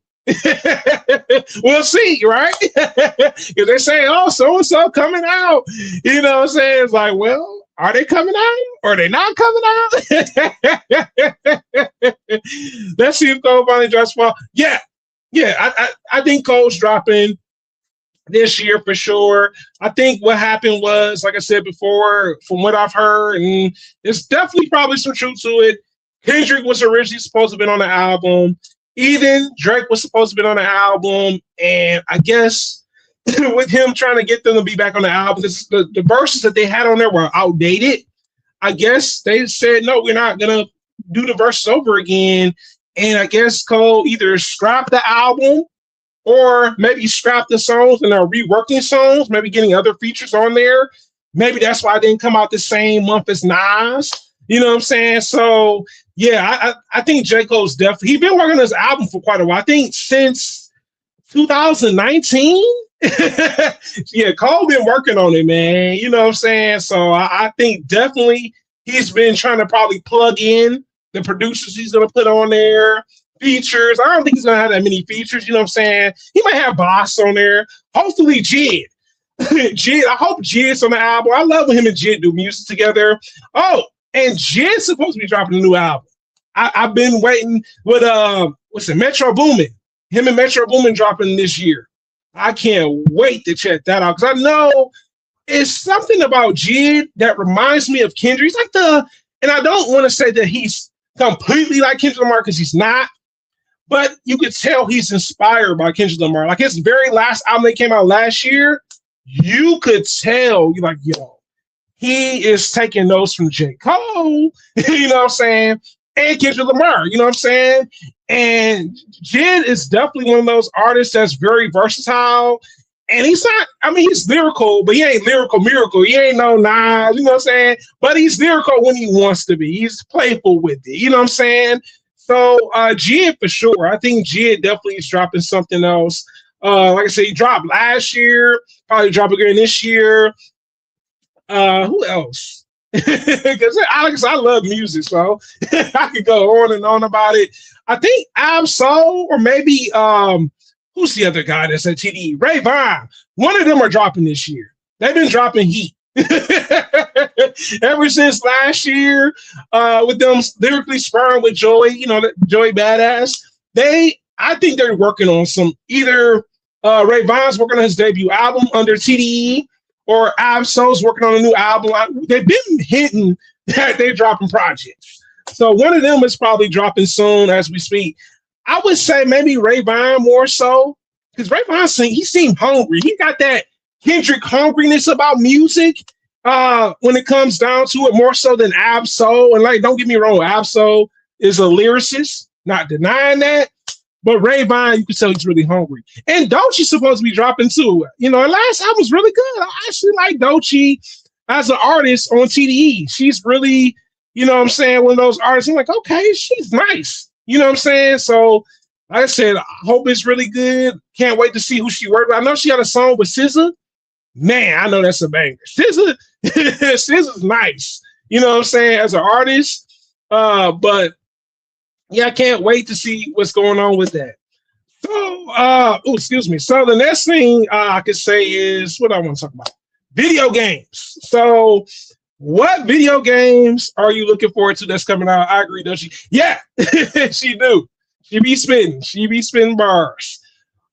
We'll see, right? If they say, oh, so and so coming out, you know what I'm saying? It's like, well, are they coming out or are they not coming out? Let's see if Cole finally drops ball. Yeah. I think Cole's dropping this year for sure. I think what happened was, like I said before, from what I've heard, and there's definitely probably some truth to it. Kendrick was originally supposed to have been on the album. Even Drake was supposed to be on the album, and I guess with him trying to get them to be back on the album, the verses that they had on there were outdated. I guess they said, no, we're not gonna do the verses over again. And I guess Cole either scrapped the album or maybe scrapped the songs and are reworking songs, maybe getting other features on there. Maybe that's why it didn't come out the same month as Nas. You know what I'm saying? So yeah, I think J. Cole's definitely, he's been working on this album for quite a while. I think since 2019. Yeah, Cole been working on it, man. You know what I'm saying? So I think definitely he's been trying to probably plug in the producers he's going to put on there, features. I don't think he's going to have that many features. You know what I'm saying? He might have Boss on there. Hopefully Jid. Jid, I hope Jid's on the album. I love when him and Jid do music together. Oh, and Jid's supposed to be dropping a new album. I've been waiting with Metro Boomin. Him and Metro Boomin dropping this year. I can't wait to check that out because I know it's something about Jid that reminds me of Kendrick. He's like and I don't want to say that he's completely like Kendrick Lamar because he's not, but you could tell he's inspired by Kendrick Lamar. Like his very last album that came out last year, you could tell you're like, yo, he is taking notes from J. Cole, you know what I'm saying? And Kendrick Lamar, you know what I'm saying? And Jid is definitely one of those artists that's very versatile. And he's not, I mean, he's lyrical, but he ain't lyrical miracle. He ain't no Nas, you know what I'm saying? But he's lyrical when he wants to be. He's playful with it, you know what I'm saying? So Jid for sure. I think Jid definitely is dropping something else. Like I said, he dropped last year, probably drop again this year. Who else? Because Alex, I love music, so I could go on and on about it. I think Absol or maybe who's the other guy that's at TDE? Ray Vine. One of them are dropping this year. They've been dropping heat. Ever since last year, with them lyrically sparring with Joey, Joey Badass, I think they're working on some either Ray Vine's working on his debut album under TDE, or Absol's working on a new album. They've been hinting that they're dropping projects. So one of them is probably dropping soon as we speak. I would say maybe Ray Vine more so, because Ray Vine, he seemed hungry. He got that Kendrick hungriness about music when it comes down to it, more so than Absol. And like, don't get me wrong, Absol is a lyricist, not denying that. But Ray Vine, you can tell he's really hungry. And Doechie's supposed to be dropping too. Her last album was really good. I actually like Doechie as an artist on TDE. She's really, one of those artists. I'm like, okay, she's nice. You know what I'm saying? So, like I said, I hope it's really good. Can't wait to see who she worked with. I know she had a song with SZA. Man, I know that's a banger. SZA's nice. You know what I'm saying? As an artist. But yeah, I can't wait to see what's going on with that. So, excuse me. So the next thing I could say is what I want to talk about. Video games. So what video games are you looking forward to that's coming out? I agree, does she? Yeah, she do. She be spitting bars.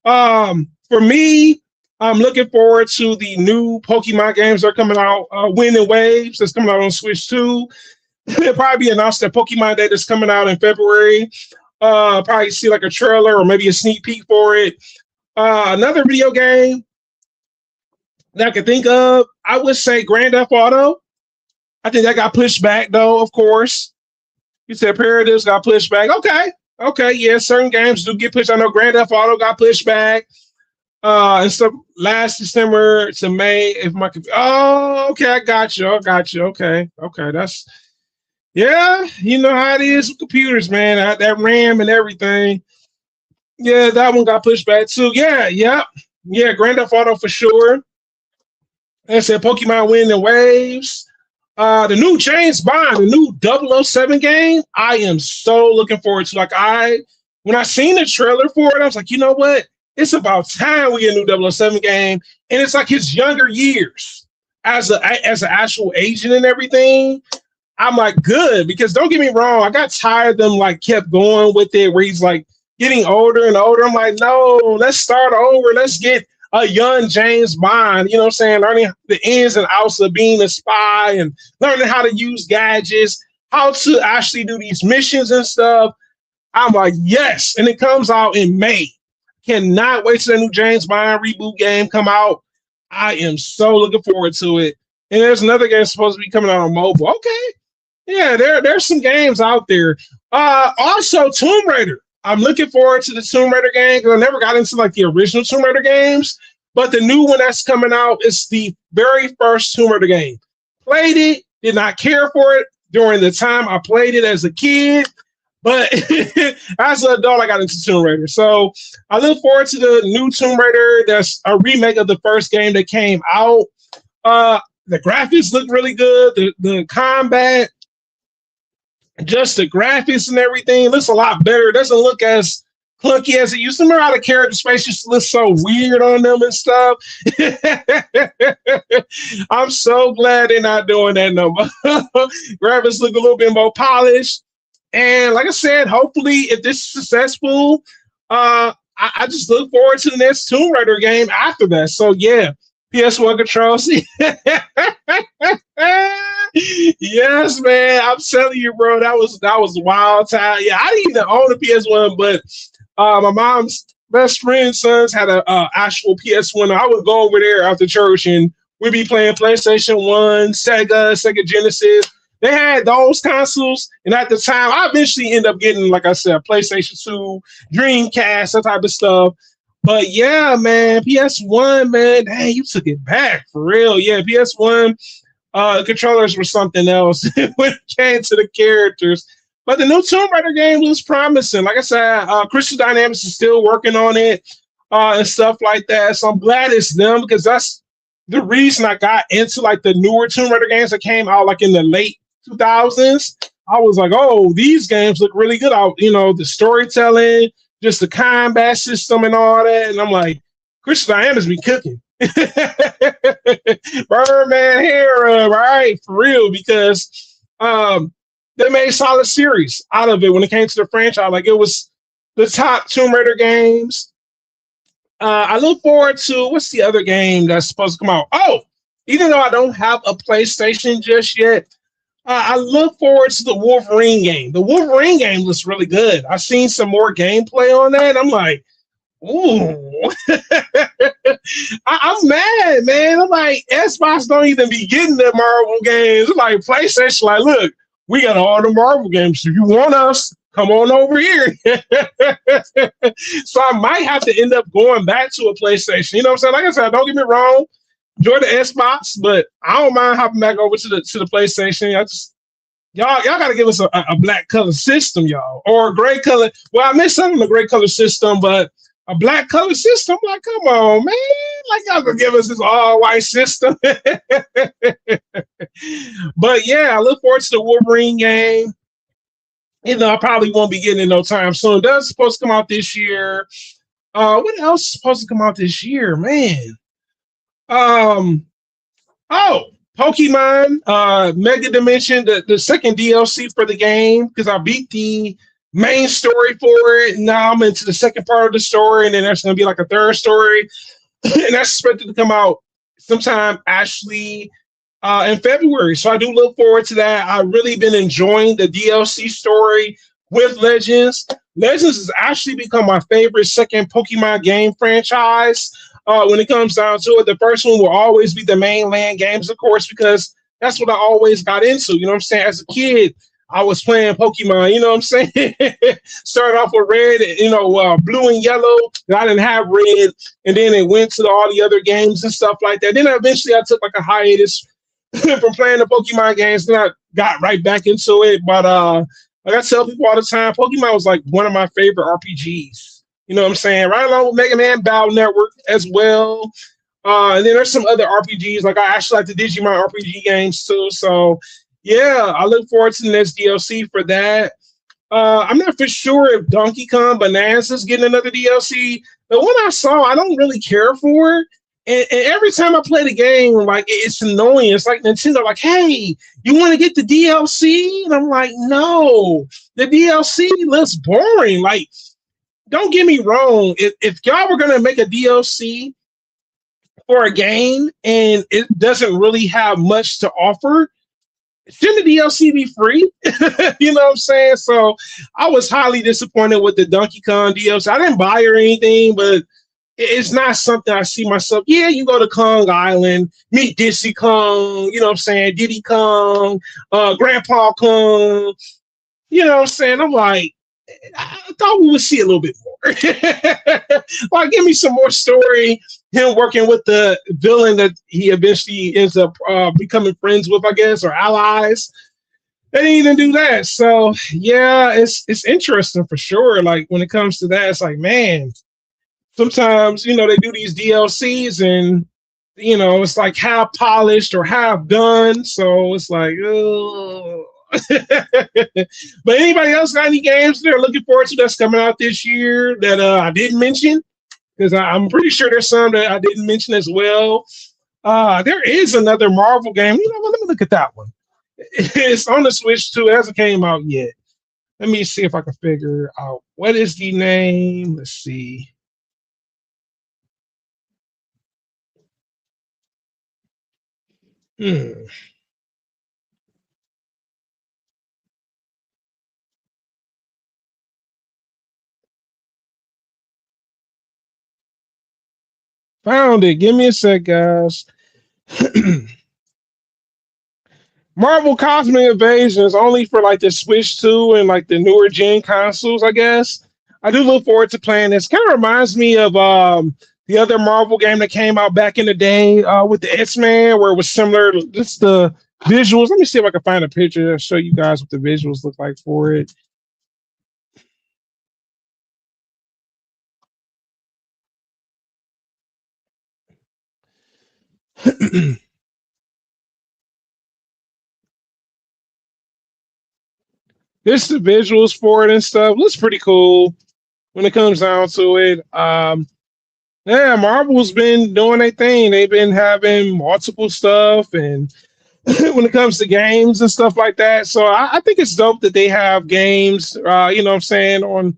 For me, I'm looking forward to the new Pokemon games that are coming out. Wind and Waves that's coming out on Switch 2. They'll probably be announced at Pokemon Day that's coming out in February. Probably see like a trailer or maybe a sneak peek for it. Another video game that I can think of, I would say Grand Theft Auto. I think that got pushed back though, of course. You said Paradise got pushed back. Okay, yeah, certain games do get pushed. I know Grand Theft Auto got pushed back. And stuff last December to May. Okay, I got you. Okay, that's. Yeah, you know how it is with computers, man. That RAM and everything. Yeah, that one got pushed back too. Yeah. Grand Theft Auto for sure. Like I said, Pokemon Wind and Waves. The new James Bond, the new 007 game. I am so looking forward to. When I seen the trailer for it, I was like, you know what? It's about time we get a new 007 game, and it's like his younger years as an actual agent and everything. I'm like, good, because don't get me wrong, I got tired of them kept going with it where he's getting older and older. I'm like, no, let's start over. Let's get a young James Bond, you know what I'm saying? Learning the ins and outs of being a spy and learning how to use gadgets, how to actually do these missions and stuff. I'm like, yes. And it comes out in May. Cannot wait till the new James Bond reboot game come out. I am so looking forward to it. And there's another game supposed to be coming out on mobile. Okay. Yeah, there's some games out there. Also, Tomb Raider. I'm looking forward to the Tomb Raider game because I never got into the original Tomb Raider games. But the new one that's coming out is the very first Tomb Raider game. Played it, did not care for it during the time I played it as a kid. But as an adult, I got into Tomb Raider. So I look forward to the new Tomb Raider. That's a remake of the first game that came out. The graphics look really good. The combat, just the graphics and everything looks a lot better. It doesn't look as clunky as it used to. Remember how the character space used to look so weird on them and stuff? I'm so glad they're not doing that no more. Graphics look a little bit more polished. And like I said, hopefully if this is successful, I just look forward to the next Tomb Raider game after that. So yeah, PS1 controls. Yes, man. I'm telling you, bro, that was a wild time. Yeah, I didn't even own a PS1, but my mom's best friend's sons had a actual PS1. I would go over there after church and we'd be playing PlayStation 1, Sega Genesis. They had those consoles, and at the time, I eventually ended up getting, like I said, PlayStation 2, Dreamcast, that type of stuff. But yeah, man, PS1, man, dang, you took it back for real. Yeah, PS1 controllers were something else when it came to the characters. But the new Tomb Raider game was promising. Like I said, Crystal Dynamics is still working on it and stuff like that. So I'm glad it's them because that's the reason I got into like the newer Tomb Raider games that came out like in the late 2000s. I was like, oh, these games look really good. The storytelling, just the combat system and all that. And I'm like, Christian Diana's be cooking. Birdman Hero, right? For real, because they made solid series out of it when it came to the franchise. Like it was the top Tomb Raider games. I look forward to what's the other game that's supposed to come out? Oh, even though I don't have a PlayStation just yet, I look forward to the Wolverine game. The Wolverine game looks really good. I've seen some more gameplay on that. I'm like, ooh, I'm mad, man. I'm like, Xbox don't even be getting the Marvel games. I'm like, PlayStation, like, look, we got all the Marvel games. If you want us, come on over here. So I might have to end up going back to a PlayStation. You know what I'm saying? Like I said, don't get me wrong, enjoy the Xbox, but I don't mind hopping back over to the PlayStation. I just y'all got to give us a black color system, y'all, or a gray color. Well, I missed something in the gray color system, but a black color system. Like, come on, man! Like y'all gonna give us this all white system. But yeah, I look forward to the Wolverine game. I probably won't be getting it no time soon. That's supposed to come out this year. What else is supposed to come out this year, man? Um, oh, Pokemon Mega Dimension, the second DLC for the game, because I beat the main story for it. Now I'm into the second part of the story, and then there's going to be like a third story, and that's expected to come out sometime actually in February. So I do look forward to that. I've really been enjoying the DLC story with Legends. Legends has actually become my favorite second Pokemon game franchise. When it comes down to it, the first one will always be the mainland games, of course, because that's what I always got into. You know what I'm saying? As a kid, I was playing Pokemon. You know what I'm saying? Started off with red, blue and yellow. I didn't have red, and then it went to all the other games and stuff like that. Then eventually, I took like a hiatus from playing the Pokemon games. Then I got right back into it. But like I tell people all the time, Pokemon was like one of my favorite RPGs. You know what I'm saying? Right along with Mega Man Battle Network as well. And then there's some other RPGs. Like I actually like the Digimon RPG games too. So yeah, I look forward to the next DLC for that. I'm not for sure if Donkey Kong Bonanza's getting another DLC. The one I saw, I don't really care for. And every time I play the game, like it's annoying. It's like Nintendo, like, hey, you want to get the DLC? And I'm like, no, the DLC looks boring. Like, don't get me wrong. If y'all were gonna make a DLC for a game and it doesn't really have much to offer, shouldn't the DLC be free? You know what I'm saying? So I was highly disappointed with the Donkey Kong DLC. I didn't buy or anything, but it's not something I see myself. Yeah, you go to Kong Island, meet Dixie Kong, you know what I'm saying? Diddy Kong, Grandpa Kong, you know what I'm saying? I'm like, I thought we would see a little bit more. Like, give me some more story. Him working with the villain that he eventually ends up becoming friends with, I guess, or allies. They didn't even do that. So yeah, it's interesting for sure. Like when it comes to that, it's like, man, sometimes they do these DLCs and it's like half polished or half done. So it's like, oh. But anybody else got any games they're looking forward to that's coming out this year that I didn't mention? Because I'm pretty sure there's some that I didn't mention as well. There is another Marvel game. You know what? Let me look at that one. It's on the Switch too. It hasn't came out yet. Let me see if I can figure out what is the name. Let's see. Hmm. Found it. Give me a sec, guys. Marvel Cosmic Invasion is only for like the Switch 2 and like the newer gen consoles, I guess. I do look forward to playing this. Kind of reminds me of the other Marvel game that came out back in the day with the X-Men, where it was similar to just the visuals. Let me see if I can find a picture and show you guys what the visuals look like for it. This the visuals for it and stuff looks pretty cool when it comes down to it. Yeah, Marvel's been doing their thing. They've been having multiple stuff, and when it comes to games and stuff like that. So I think it's dope that they have games. You know what I'm saying, on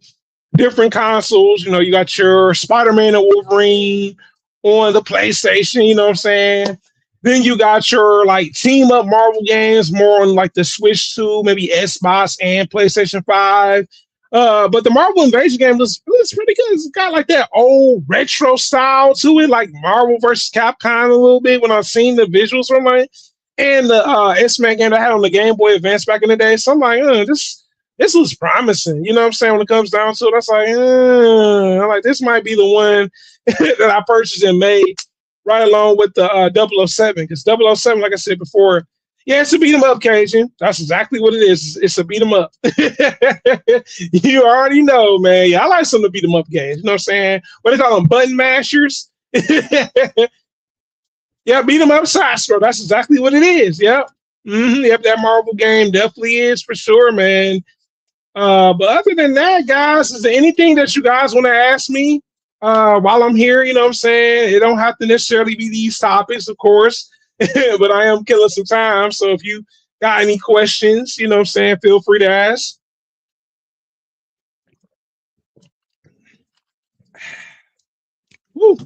different consoles. You know, you got your Spider-Man and Wolverine on the PlayStation, you know what I'm saying? Then you got your like team up Marvel games more on like the Switch 2, maybe Xbox and PlayStation 5. But the Marvel Invasion game looks pretty good. It's got like that old retro style to it, like Marvel versus Capcom a little bit when I've seen the visuals from it. And the X-Men game I had on the Game Boy Advance back in the day. So I'm like, this looks promising. You know what I'm saying? When it comes down to it, that's like, I'm like, this might be the one that I purchased and made right along with the 007. Because 007, like I said before, yeah, it's a beat 'em up, Cajun. That's exactly what it is. It's a beat 'em up. You already know, man. Yeah, I like some of the beat 'em up games. You know what I'm saying? What they call them, button mashers. Yeah, beat 'em up side scroll. That's exactly what it is. Yep. Yep, that Marvel game definitely is for sure, man. But other than that, guys, is there anything that you guys want to ask me while I'm here? You know what I'm saying? It don't have to necessarily be these topics, of course, but I am killing some time. So if you got any questions, you know what I'm saying, feel free to ask. Woo.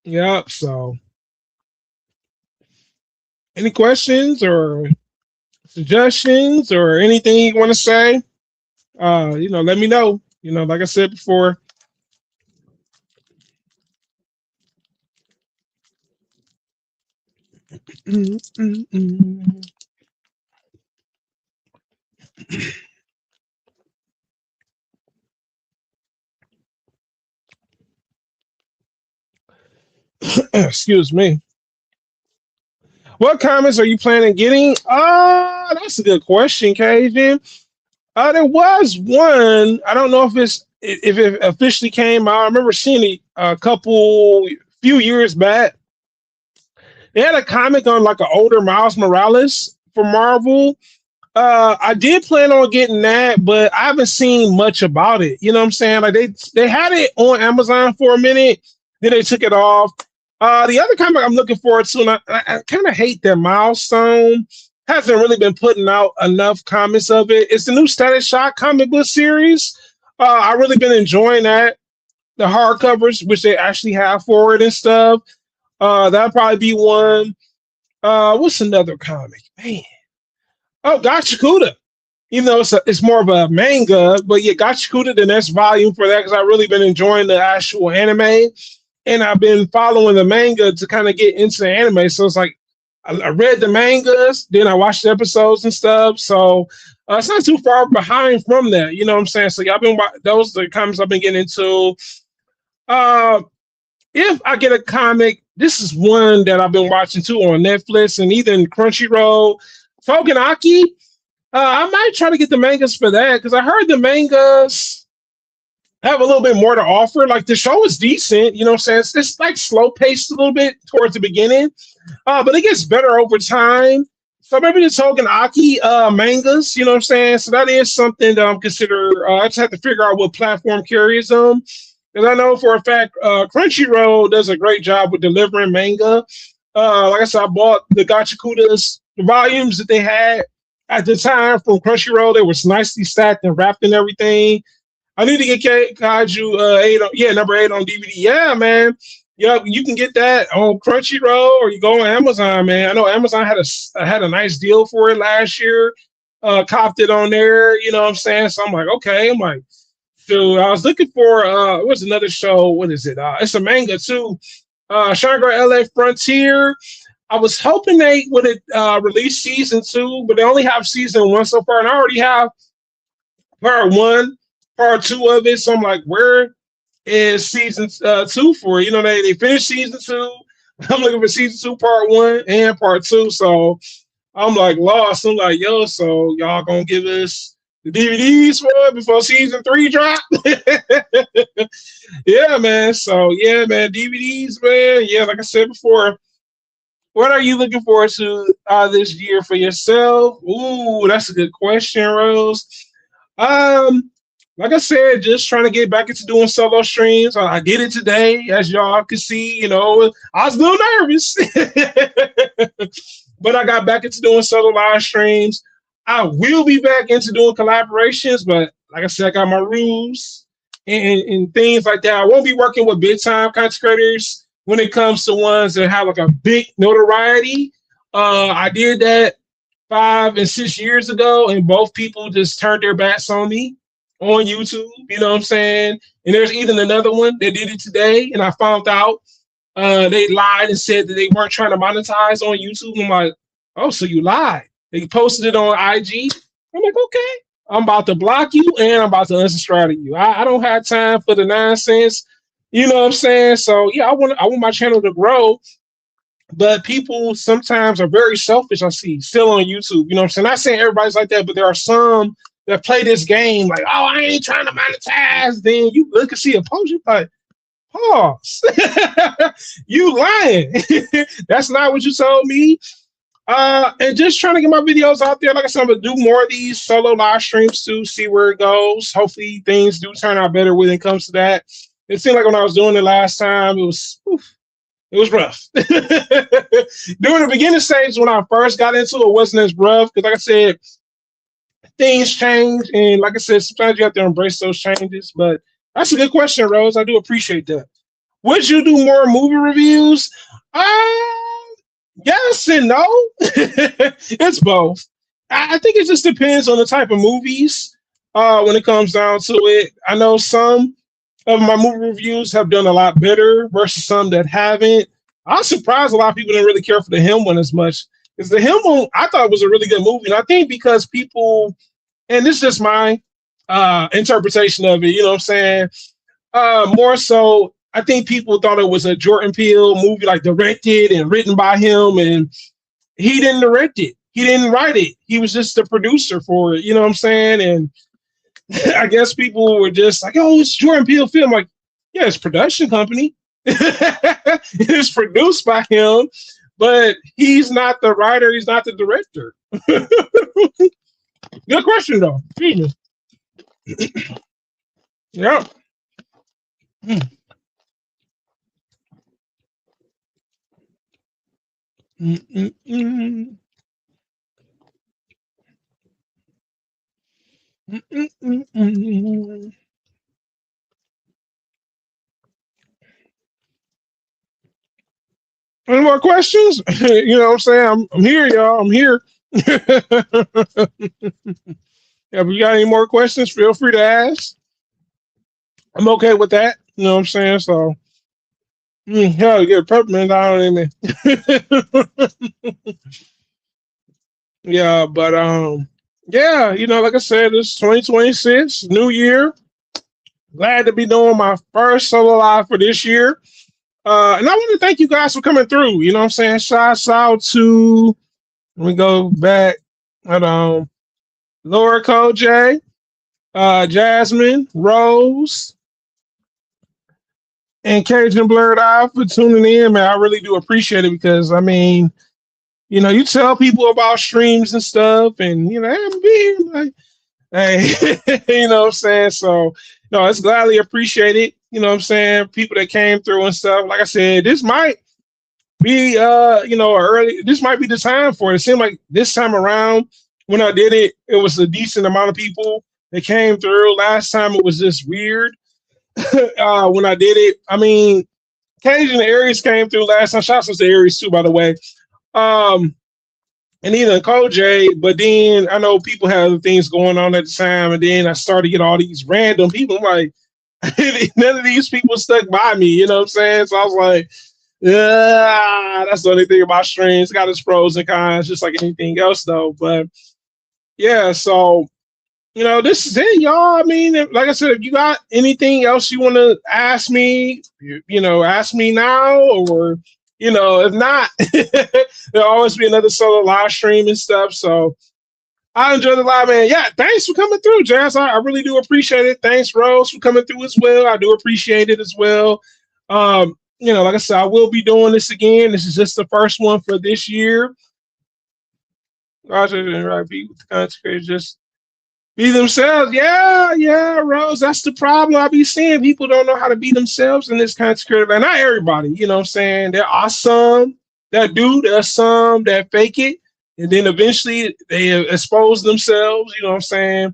Yep. So any questions or suggestions or anything you want to say, let me know. You know, like I said before. Excuse me. What comments are you planning getting? That's a good question, Cajun. There was one. I don't know if it officially came out. I remember seeing it a few years back. They had a comic on like an older Miles Morales for Marvel. I did plan on getting that, but I haven't seen much about it. You know what I'm saying? Like they had it on Amazon for a minute, then they took it off. The other comic I'm looking forward to, and I kind of hate that Milestone hasn't really been putting out enough comics of it. It's the new Status Shock comic book series. I really been enjoying that. The hardcovers, which they actually have for it and stuff. That'll probably be one. What's another comic? Man. Oh, Gachakuda. Even though it's more of a manga, but yeah, Gachakuda, the next volume for that, because I've really been enjoying the actual anime. And I've been following the manga to kind of get into the anime. So it's like I read the mangas, then I watched the episodes and stuff. So it's not too far behind from that. You know what I'm saying? So yeah, those are the comics I've been getting into. Uh, if I get a comic, this is one that I've been watching too on Netflix and even Crunchyroll. Togenaki. I might try to get the mangas for that because I heard the mangas have a little bit more to offer. Like the show is decent, you know what I'm saying? It's like slow paced a little bit towards the beginning, but it gets better over time. So maybe the Togenaki mangas, you know what I'm saying? So that is something that I'm consider. I just have to figure out what platform carries them. Because I know for a fact Crunchyroll does a great job with delivering manga. Like I said, I bought the Gachakudas volumes that they had at the time from Crunchyroll. They was nicely stacked and wrapped and everything. I need to get Kaiju 8 on, yeah, number 8 on DVD. Yeah, man. Yeah, you can get that on Crunchyroll or you go on Amazon, man. I know Amazon had a nice deal for it last year. Copped it on there, you know what I'm saying? So I'm like, okay. I'm like, so I was looking for what's another show? What is it? It's a manga too. Shangri LA Frontier. I was hoping they would release season 2, but they only have season 1 so far, and I already have part 1, part 2 of it. So I'm like, where is season 2 for? You know, they finished season 2. I'm looking for season 2, part 1 and part 2. So I'm like lost. I'm like, yo, so y'all gonna give us the DVDs for it before season 3 dropped. Yeah, man. So yeah, man, DVDs, man. Yeah, like I said before, what are you looking forward to this year for yourself? Ooh, that's a good question, Rose. Um, like I said, just trying to get back into doing solo streams. I did it today, as y'all can see. I was a little nervous, but I got back into doing solo live streams. I will be back into doing collaborations, but like I said, I got my rules and things like that. I won't be working with big time content creators when it comes to ones that have like a big notoriety. I did that 5 and 6 years ago, and both people just turned their backs on me on YouTube. You know what I'm saying? And there's even another one that did it today, and I found out they lied and said that they weren't trying to monetize on YouTube. I'm like, oh, so you lied. They posted it on IG. I'm like, okay, I'm about to block you and I'm about to unsubscribe to you. I don't have time for the nonsense. You know what I'm saying? So yeah, I want my channel to grow, but people sometimes are very selfish. I see still on YouTube. You know what I'm saying? Not saying everybody's like that, but there are some that play this game like, oh, I ain't trying to monetize. Then you look and see a post, you're like, pause. You lying. That's not what you told me. And just trying to get my videos out there. Like I said, I'm gonna do more of these solo live streams to see where it goes. Hopefully things do turn out better when it comes to that. It seemed like when I was doing it last time, it was rough. During the beginning stage, when I first got into it, wasn't as rough because, like I said, things change, and like I said, sometimes you have to embrace those changes. But that's a good question, Rose. I do appreciate that. Would you do more movie reviews? Yes and no. It's both. I think it just depends on the type of movies. When it comes down to it, I know some of my movie reviews have done a lot better versus some that haven't. I'm surprised a lot of people didn't really care for the Him one as much. Because the Him one, I thought was a really good movie. And I think because people, and this is just my interpretation of it, you know what I'm saying? More so, I think people thought it was a Jordan Peele movie, like directed and written by him. And he didn't direct it, he didn't write it. He was just the producer for it, you know what I'm saying? And I guess people were just like, "Oh, it's Jordan Peele film." Like, yeah, it's production company. It's produced by him, but he's not the writer. He's not the director. Good question, though. Yeah. Any more questions? You know what I'm saying? I'm here, y'all. I'm here. If you got any more questions, feel free to ask. I'm okay with that. You know what I'm saying? So, hell, get a peppermint down in me. Yeah, but yeah, like I said, it's 2026, new year. Glad to be doing my first solo live for this year. And I want to thank you guys for coming through. You know what I'm saying? Shouts out to, let me go back at Laura Cole J, Jasmine, Rose, and Cajun Blurred Eye for tuning in, man. I really do appreciate it because, I mean, you tell people about streams and stuff, and, I'm being like, hey, you know what I'm saying? So, no, it's gladly appreciated. You know what I'm saying? People that came through and stuff. Like I said, this might be, early. This might be the time for it. It seemed like this time around when I did it, it was a decent amount of people that came through. Last time it was just weird. When I did it, I mean, Cajun Aries came through last time. Shout out to Aries too, by the way. And even Cole J, but then I know people had other things going on at the time, and then I started to get all these random people. I'm like, none of these people stuck by me, you know what I'm saying? So I was like, yeah, that's the only thing about streams. It got its pros and cons, just like anything else, though. But yeah, so this is it, y'all. I mean, like I said, if you got anything else you want to ask me, ask me now, or if not, there'll always be another solo live stream and stuff. So I enjoy the live, man. Yeah, thanks for coming through, Jazz. I really do appreciate it. Thanks, Rose, for coming through as well. I do appreciate it as well. Like I said, I will be doing this again. This is just the first one for this year. Roger and right, be with the country, just be themselves. Yeah, yeah, Rose. That's the problem I be seeing. People don't know how to be themselves in this consecrated land. Not everybody, you know what I'm saying? There are some that do, there's some that fake it. And then eventually they expose themselves, you know what I'm saying?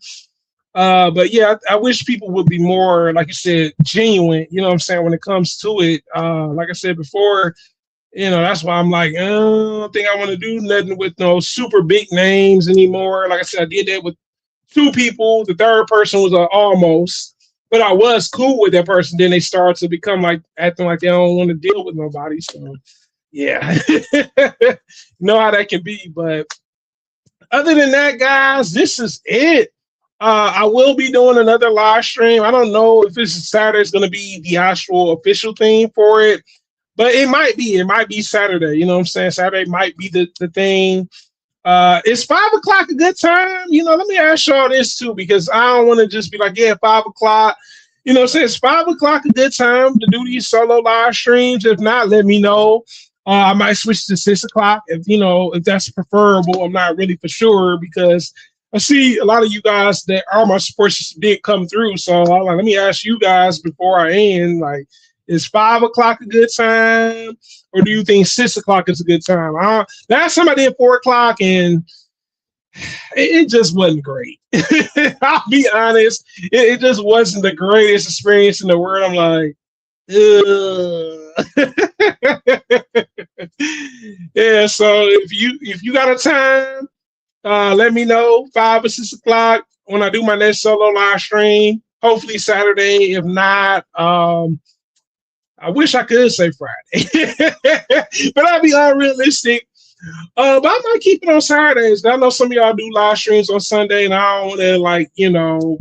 But yeah, I wish people would be more, like you said, genuine, you know what I'm saying, when it comes to it. Like I said before, that's why I'm like, I don't think I want to do nothing with no super big names anymore. Like I said, I did that with two people. The third person was almost, but I was cool with that person. Then they start to become like acting like they don't want to deal with nobody. So yeah, you know how that can be. But other than that, guys, this is it. I will be doing another live stream. I don't know if this is Saturday is going to be the actual official theme for it, but it might be. It might be Saturday. You know what I'm saying? Saturday might be the thing. Is 5 o'clock a good time? Let me ask y'all this too, because I don't want to just be like, yeah, 5 o'clock. Is 5 o'clock a good time to do these solo live streams? If not, let me know. I might switch to 6 o'clock if that's preferable. I'm not really for sure because I see a lot of you guys that are my supporters did come through. So I'm like, let me ask you guys before I end, like, is 5 o'clock a good time? Or do you think 6 o'clock is a good time? Last time I did 4 o'clock and it just wasn't great. I'll be honest. It just wasn't the greatest experience in the world. I'm like, yeah. So if you got a time, let me know. 5 or 6 o'clock when I do my next solo live stream. Hopefully Saturday. If not, I wish I could say Friday, but I'll be unrealistic. But I might keep it on Saturdays. I know some of y'all do live streams on Sunday, and I don't want to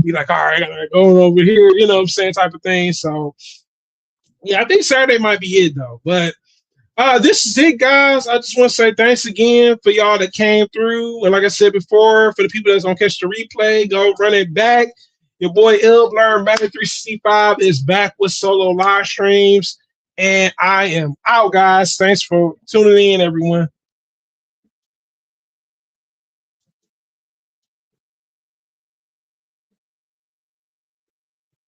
be like, all right, I gotta go over here, you know what I'm saying, type of thing. So yeah, I think Saturday might be it though. But this is it, guys. I just want to say thanks again for y'all that came through. And like I said before, for the people that's gonna catch the replay, go run it back. Your boy Ill Blur Magic 365 is back with solo live streams. And I am out, guys. Thanks for tuning in, everyone.